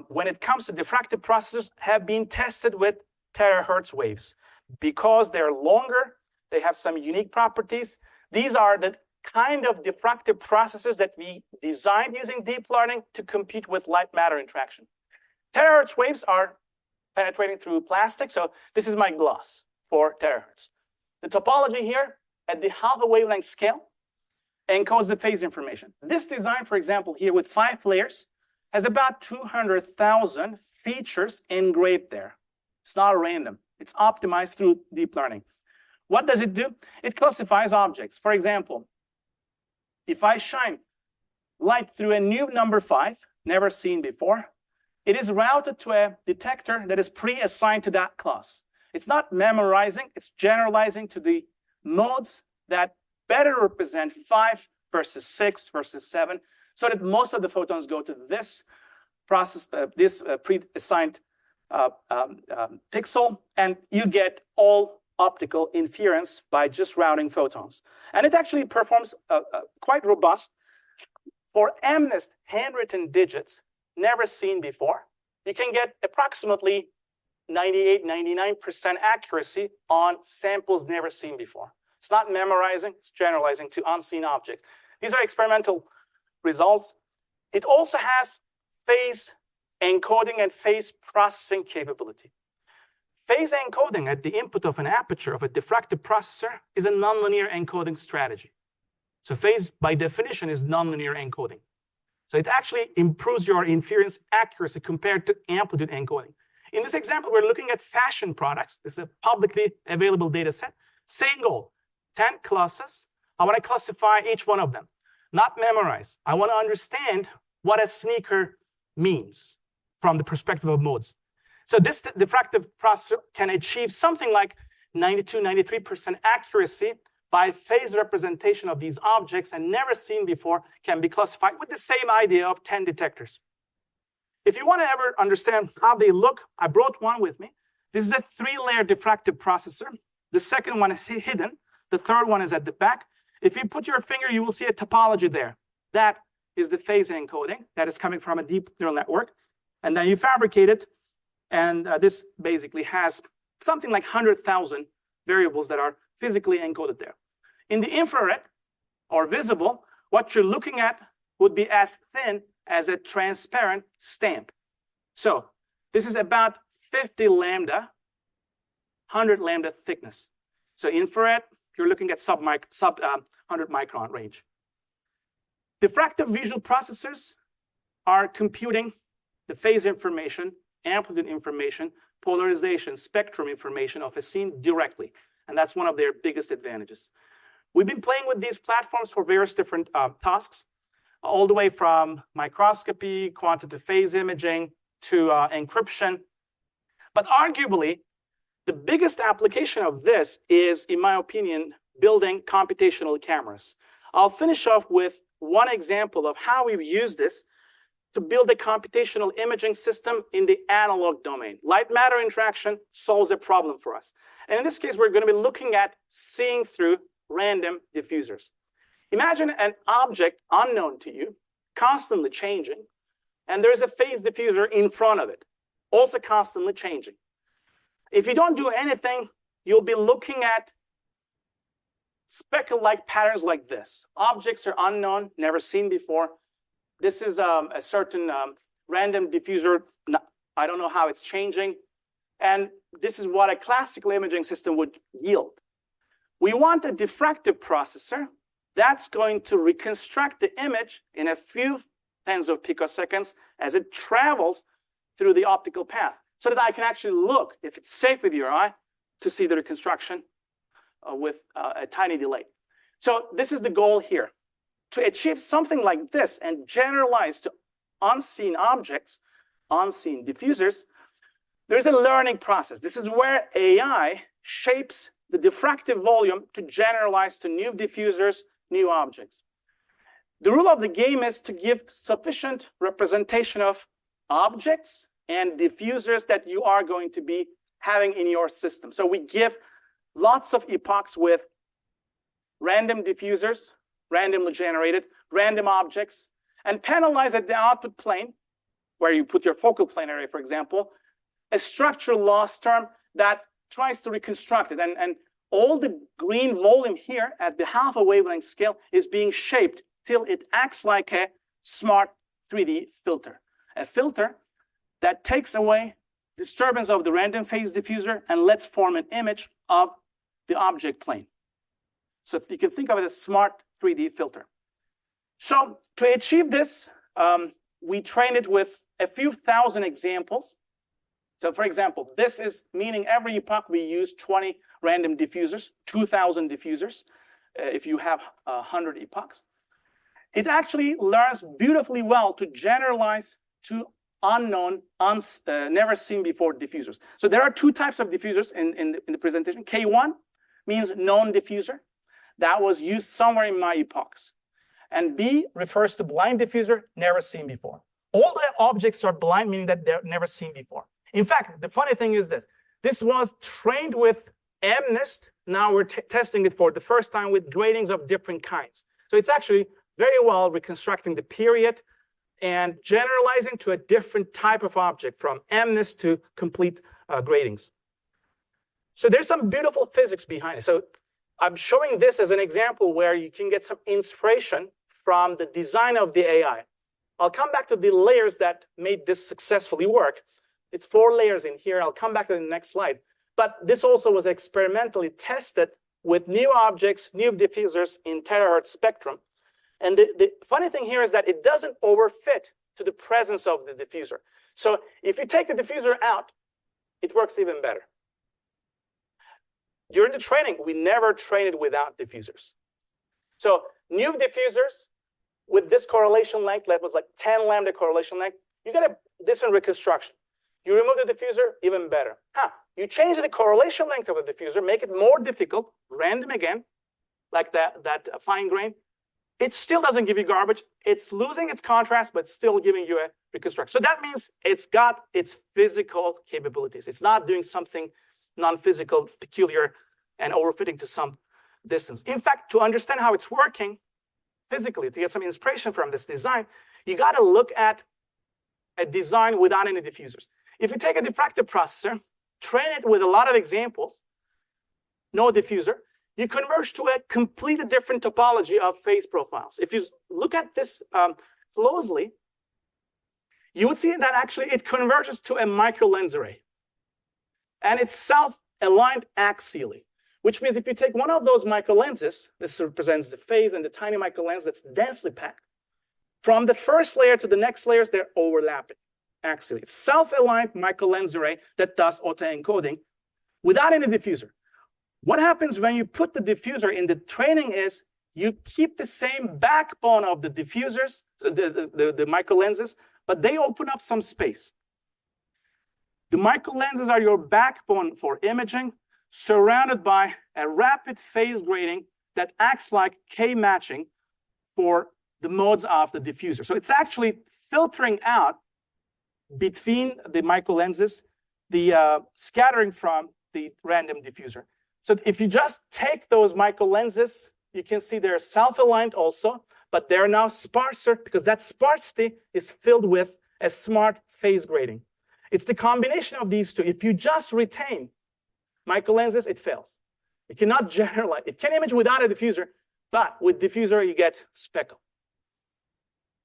when it comes to diffractive processors, have been tested with terahertz waves. Because they're longer, they have some unique properties. These are the kind of diffractive processes that we designed using deep learning to compete with light-matter interaction. Terahertz waves are penetrating through plastic, so this is my gloss for terahertz. The topology here at the half a wavelength scale encodes the phase information. This design, for example, here with 5 layers has about 200,000 features engraved there. It's not random. It's optimized through deep learning. What does it do? It classifies objects. For example, if I shine light through a new number 5, never seen before, it is routed to a detector that is pre-assigned to that class. It's not memorizing, it's generalizing to the modes that better represent 5 versus 6 versus 7, so that most of the photons go to this process, pre-assigned pixel, and you get all optical inference by just routing photons. And it actually performs quite robust for MNIST handwritten digits never seen before. You can get approximately 98, 99% accuracy on samples never seen before. It's not memorizing, it's generalizing to unseen objects. These are experimental results. It also has phase encoding and phase processing capability. Phase encoding at the input of an aperture of a diffractive processor is a nonlinear encoding strategy. So phase, by definition, is nonlinear encoding. So it actually improves your inference accuracy compared to amplitude encoding. In this example, we're looking at fashion products. This is a publicly available data set. Same goal, 10 classes. I want to classify each one of them, not memorize. I want to understand what a sneaker means from the perspective of modes. So this diffractive processor can achieve something like 92, 93% accuracy by phase representation of these objects, and never seen before can be classified with the same idea of 10 detectors. If you want to ever understand how they look, I brought one with me. This is a 3-layer diffractive processor. The second one is hidden. The third one is at the back. If you put your finger, you will see a topology there. That is the phase encoding that is coming from a deep neural network. And then you fabricate it. And this basically has something like 100,000 variables that are physically encoded there. In the infrared or visible, what you're looking at would be as thin as a transparent stamp. So this is about 50 lambda, 100 lambda thickness. So infrared, you're looking at sub 100 micron range. Diffractive visual processors are computing the phase information, amplitude information, polarization, spectrum information of a scene directly. And that's one of their biggest advantages. We've been playing with these platforms for various different tasks, all the way from microscopy, quantitative phase imaging, to encryption. But arguably, the biggest application of this is, in my opinion, building computational cameras. I'll finish off with one example of how we've used this to build a computational imaging system in the analog domain. Light matter interaction solves a problem for us. And in this case, we're going to be looking at seeing through random diffusers. Imagine an object unknown to you, constantly changing, and there's a phase diffuser in front of it, also constantly changing. If you don't do anything, you'll be looking at speckle-like patterns like this. Objects are unknown, never seen before. This is a certain random diffuser. I don't know how it's changing. And this is what a classical imaging system would yield. We want a diffractive processor that's going to reconstruct the image in a few tens of picoseconds as it travels through the optical path, so that I can actually look, if it's safe with your eye, to see the reconstruction with a tiny delay. So this is the goal here. To achieve something like this and generalize to unseen objects, unseen diffusers, there's a learning process. This is where AI shapes the diffractive volume to generalize to new diffusers, new objects. The rule of the game is to give sufficient representation of objects and diffusers that you are going to be having in your system. So we give lots of epochs with random diffusers, randomly generated, random objects, and penalize at the output plane, where you put your focal plane array, for example, a structural loss term that tries to reconstruct it. And all the green volume here at the half a wavelength scale is being shaped till it acts like a smart 3D filter. A filter that takes away disturbance of the random phase diffuser and lets form an image of the object plane. So you can think of it as smart 3D filter. So to achieve this, we train it with a few thousand examples. So for example, this is meaning every epoch we use 20 random diffusers, 2,000 diffusers, if you have 100 epochs. It actually learns beautifully well to generalize to unknown, never seen before diffusers. So there are two types of diffusers in the presentation. K1 means known diffuser. That was used somewhere in my epochs. And B refers to blind diffuser, never seen before. All the objects are blind, meaning that they're never seen before. In fact, the funny thing is this was trained with MNIST. Now we're testing it for the first time with gratings of different kinds. So it's actually very well reconstructing the period and generalizing to a different type of object from MNIST to complete gratings. So there's some beautiful physics behind it. So I'm showing this as an example where you can get some inspiration from the design of the AI. I'll come back to the layers that made this successfully work. It's 4 layers in here. I'll come back to the next slide. But this also was experimentally tested with new objects, new diffusers in terahertz spectrum. And the funny thing here is that it doesn't overfit to the presence of the diffuser. So if you take the diffuser out, it works even better. During the training, we never trained it without diffusers. So new diffusers with this correlation length, that was like 10 lambda correlation length, you get a decent reconstruction. You remove the diffuser, even better. You change the correlation length of the diffuser, make it more difficult, random again, like that fine grain. It still doesn't give you garbage. It's losing its contrast, but still giving you a reconstruction. So that means it's got its physical capabilities. It's not doing something non-physical, peculiar, and overfitting to some distance. In fact, to understand how it's working physically, to get some inspiration from this design, you got to look at a design without any diffusers. If you take a diffractive processor, train it with a lot of examples, no diffuser, you converge to a completely different topology of phase profiles. If you look at this closely, you would see that actually it converges to a microlens array. And it's self-aligned axially, which means if you take one of those microlenses, this represents the phase and the tiny microlens that's densely packed, from the first layer to the next layers, they're overlapping axially. It's self-aligned microlens array that does autoencoding without any diffuser. What happens when you put the diffuser in the training is you keep the same backbone of the diffusers, the microlenses, but they open up some space. The microlenses are your backbone for imaging, surrounded by a rapid phase grading that acts like K-matching for the modes of the diffuser. So it's actually filtering out between the microlenses the scattering from the random diffuser. So if you just take those microlenses, you can see they're self-aligned also, but they're now sparser because that sparsity is filled with a smart phase grading. It's the combination of these two. If you just retain microlenses, it fails. You cannot generalize. It can image without a diffuser, but with diffuser, you get speckle.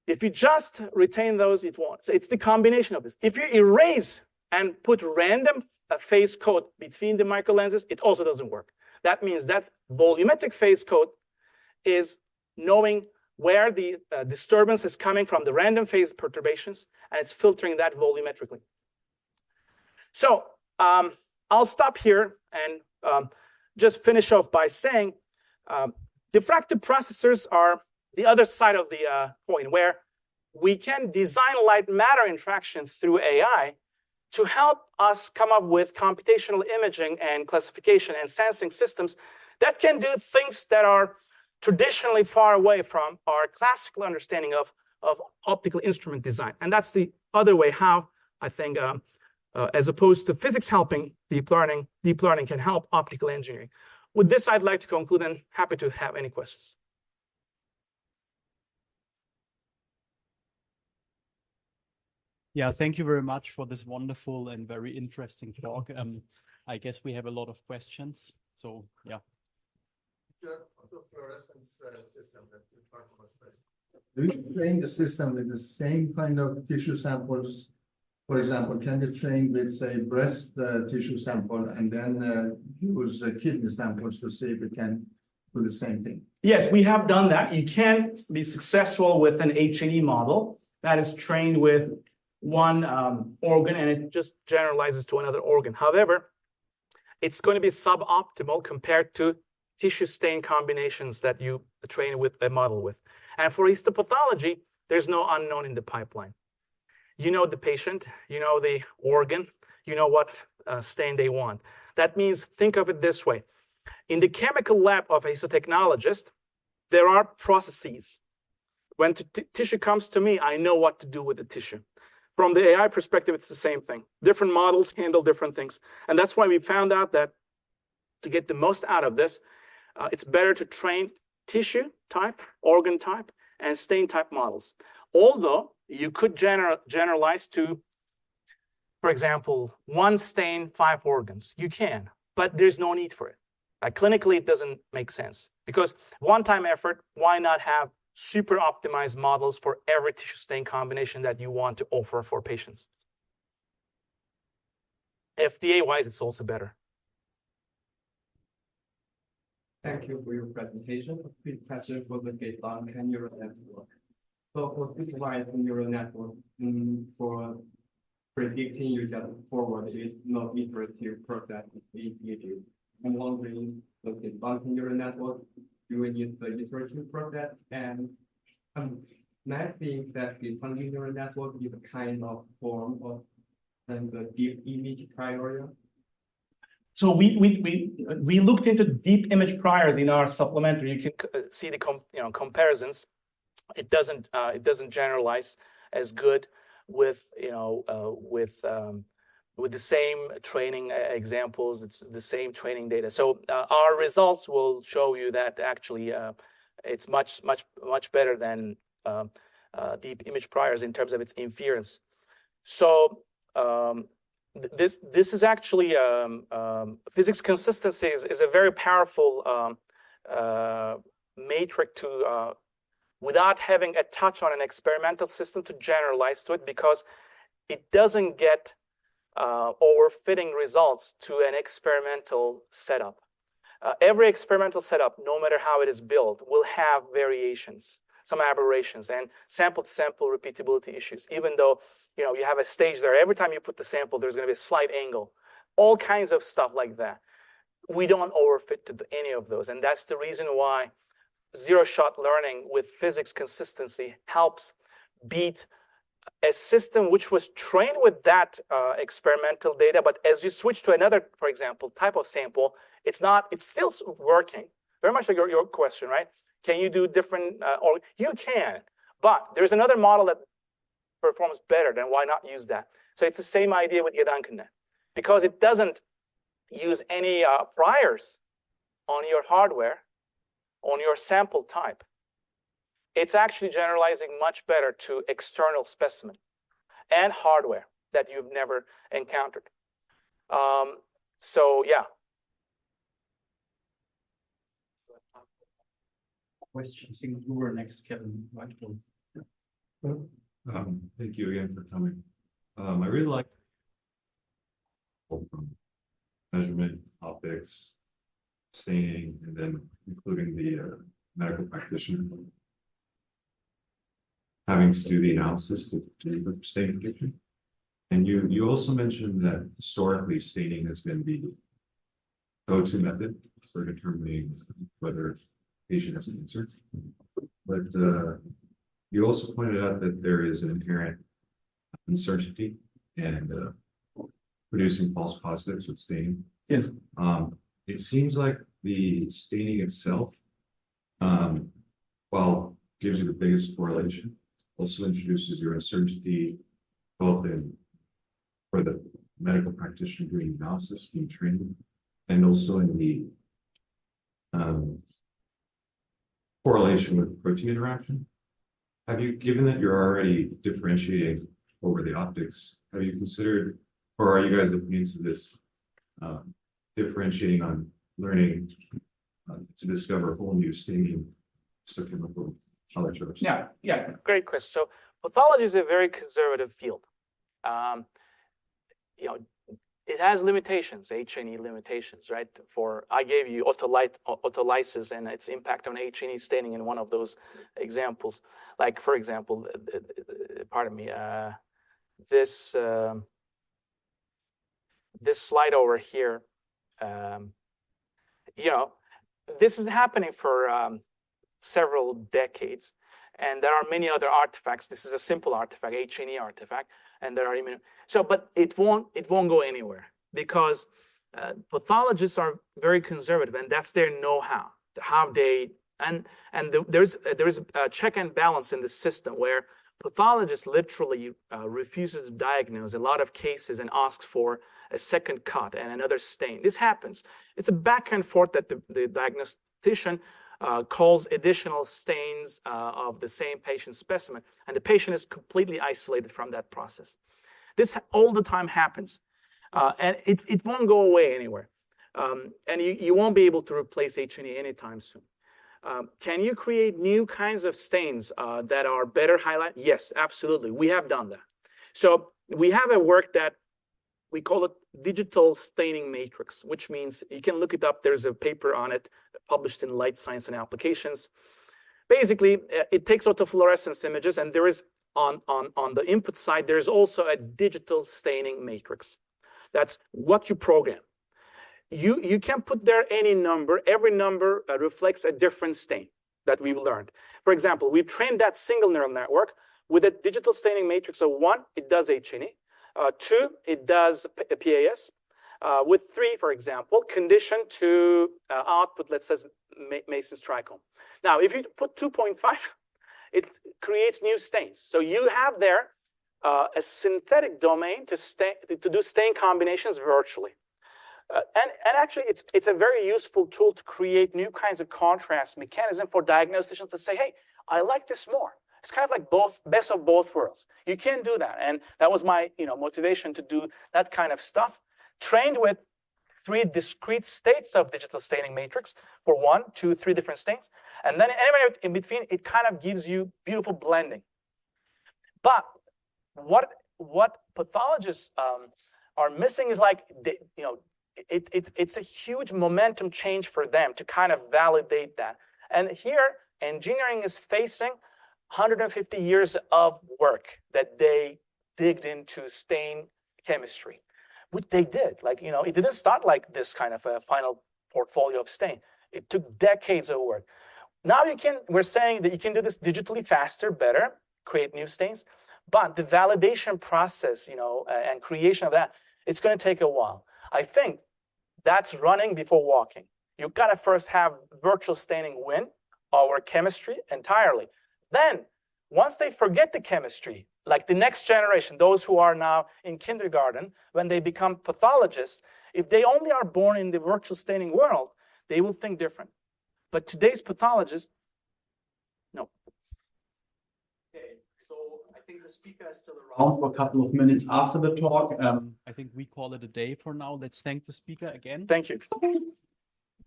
If you just retain those, it won't. So it's the combination of this. If you erase and put random phase code between the microlenses, it also doesn't work. That means that volumetric phase code is knowing where the disturbance is coming from the random phase perturbations, and it's filtering that volumetrically. So I'll stop here and just finish off by saying diffractive processors are the other side of the coin, where we can design light matter interaction through AI to help us come up with computational imaging and classification and sensing systems that can do things that are traditionally far away from our classical understanding of optical instrument design. And that's the other way how I think, as opposed to physics helping deep learning can help optical engineering. With this, I'd like to conclude and happy to have any questions. Yeah, thank you very much for this wonderful and very interesting talk. I guess we have a lot of questions. So yeah. Your autofluorescence system that you talked about first. Do you train the system with the same kind of tissue samples? For example, can you train with, say, breast tissue sample and then use kidney samples to see if it can do the same thing? Yes, we have done that. You can't be successful with an H&E model that is trained with one organ and it just generalizes to another organ. However, it's going to be suboptimal compared to tissue stain combinations that you train with a model with. And for histopathology, there's no unknown in the pipeline. You know the patient, you know the organ, you know what stain they want. That means, think of it this way. In the chemical lab of a histotechnologist, there are processes. When tissue comes to me, I know what to do with the tissue. From the AI perspective, it's the same thing. Different models handle different things. And that's why we found out that to get the most out of this, it's better to train tissue type, organ type, and stain type models. Although you could generalize to, for example, 1 stain, 5 organs. You can, but there's no need for it. Clinically, it doesn't make sense because one-time effort, why not have super optimized models for every tissue stain combination that you want to offer for patients? FDA-wise, it's also better. Thank you for your presentation. Quick question for the Aydogan neural network. So for supervised neural network, for predicting you just forward it, not iterative process is. I'm wondering, the Aydogan neural network, do we need the iterative process? And I think that the Aydogan neural network is a kind of form of the deep image prior. So we looked into deep image priors in our supplementary. You can see the comparisons. It doesn't generalize as good with with the same training examples. It's the same training data. So our results will show you that actually it's much better than deep image priors in terms of its inference. So this is actually physics consistency is a very powerful matrix to without having a touch on an experimental system to generalize to it, because it doesn't get overfitting results to an experimental setup. Every experimental setup, no matter how it is built, will have variations, some aberrations, and sample-to-sample repeatability issues. Even though you have a stage there, every time you put the sample, there's going to be a slight angle, all kinds of stuff like that. We don't overfit to any of those, and that's the reason why zero-shot learning with physics consistency helps beat a system which was trained with that experimental data, but as you switch to another, for example, type of sample, it's still working. Very much like your question, right? Can you do different, or you can, but there's another model that performs better, then why not use that? So it's the same idea with Aydogan, because it doesn't use any priors on your hardware, on your sample type. It's actually generalizing much better to external specimen and hardware that you've never encountered. So yeah. Questions? I think you were next, Kevin. Right? Thank you again for coming. I really like from measurement, optics, staining, and then including the medical practitioner having to do the analysis to do the staining prediction. And you also mentioned that historically staining has been the go-to method for determining whether a patient has cancer. But you also pointed out that there is an inherent uncertainty and producing false positives with staining. Yes. It seems like the staining itself, while gives you the biggest correlation, also introduces your uncertainty both for the medical practitioner doing analysis, being trained, and also in the correlation with protein interaction. Have you, given that you're already differentiating over the optics, have you considered, or are you guys looking into this differentiating on learning to discover whole new staining stoichiometrical color charts. Yeah, great question. So pathology is a very conservative field. You know, it has limitations, H&E limitations, right? I gave you autolysis and its impact on H&E staining in one of those examples. Like, for example, pardon me, this slide over here, you know, this is happening for several decades, and there are many other artifacts. This is a simple artifact, H&E artifact, and there are even but it won't go anywhere because pathologists are very conservative, and that's their know-how, how they there's a check and balance in the system where pathologists literally refuses to diagnose a lot of cases and asks for a second cut and another stain. This happens. It's a back and forth that the diagnostician calls additional stains of the same patient specimen, and the patient is completely isolated from that process. This all the time happens, and it won't go away anywhere, and you won't be able to replace H&E anytime soon. Can you create new kinds of stains that are better highlight? Yes, absolutely. We have done that. So we have a work that we call it digital staining matrix, which means you can look it up. There's a paper on it published in Light Science and Applications. Basically, it takes autofluorescence images, and there is on the input side, there's also a digital staining matrix. That's what you program. You can put there any number. Every number reflects a different stain that we've learned. For example, we've trained that single neural network with a digital staining matrix of 1, it does H&E. 2, it does PAS. With 3, for example, conditioned to output, let's say, Mason's trichome. Now, if you put 2.5, it creates new stains. So you have there a synthetic domain to do stain combinations virtually. And actually, it's a very useful tool to create new kinds of contrast mechanism for diagnosticians to say, hey, I like this more. It's kind of like best of both worlds. You can do that. And that was my motivation to do that kind of stuff. Trained with 3 discrete states of digital staining matrix for 1, 2, 3 different stains. And then anywhere in between, it kind of gives you beautiful blending. But what pathologists are missing is like, it's a huge momentum change for them to kind of validate that. And here, engineering is facing 150 years of work that they digged into stain chemistry, which they did. Like, it didn't start like this kind of a final portfolio of stain. It took decades of work. Now we're saying that you can do this digitally faster, better, create new stains, but the validation process, and creation of that, it's going to take a while. I think that's running before walking. You've got to first have virtual staining win over chemistry entirely. Then, once they forget the chemistry, like the next generation, those who are now in kindergarten, when they become pathologists, if they only are born in the virtual staining world, they will think different. But today's pathologists, no. Okay, so I think the speaker is still around for a couple of minutes after the talk. I think we call it a day for now. Let's thank the speaker again. Thank you.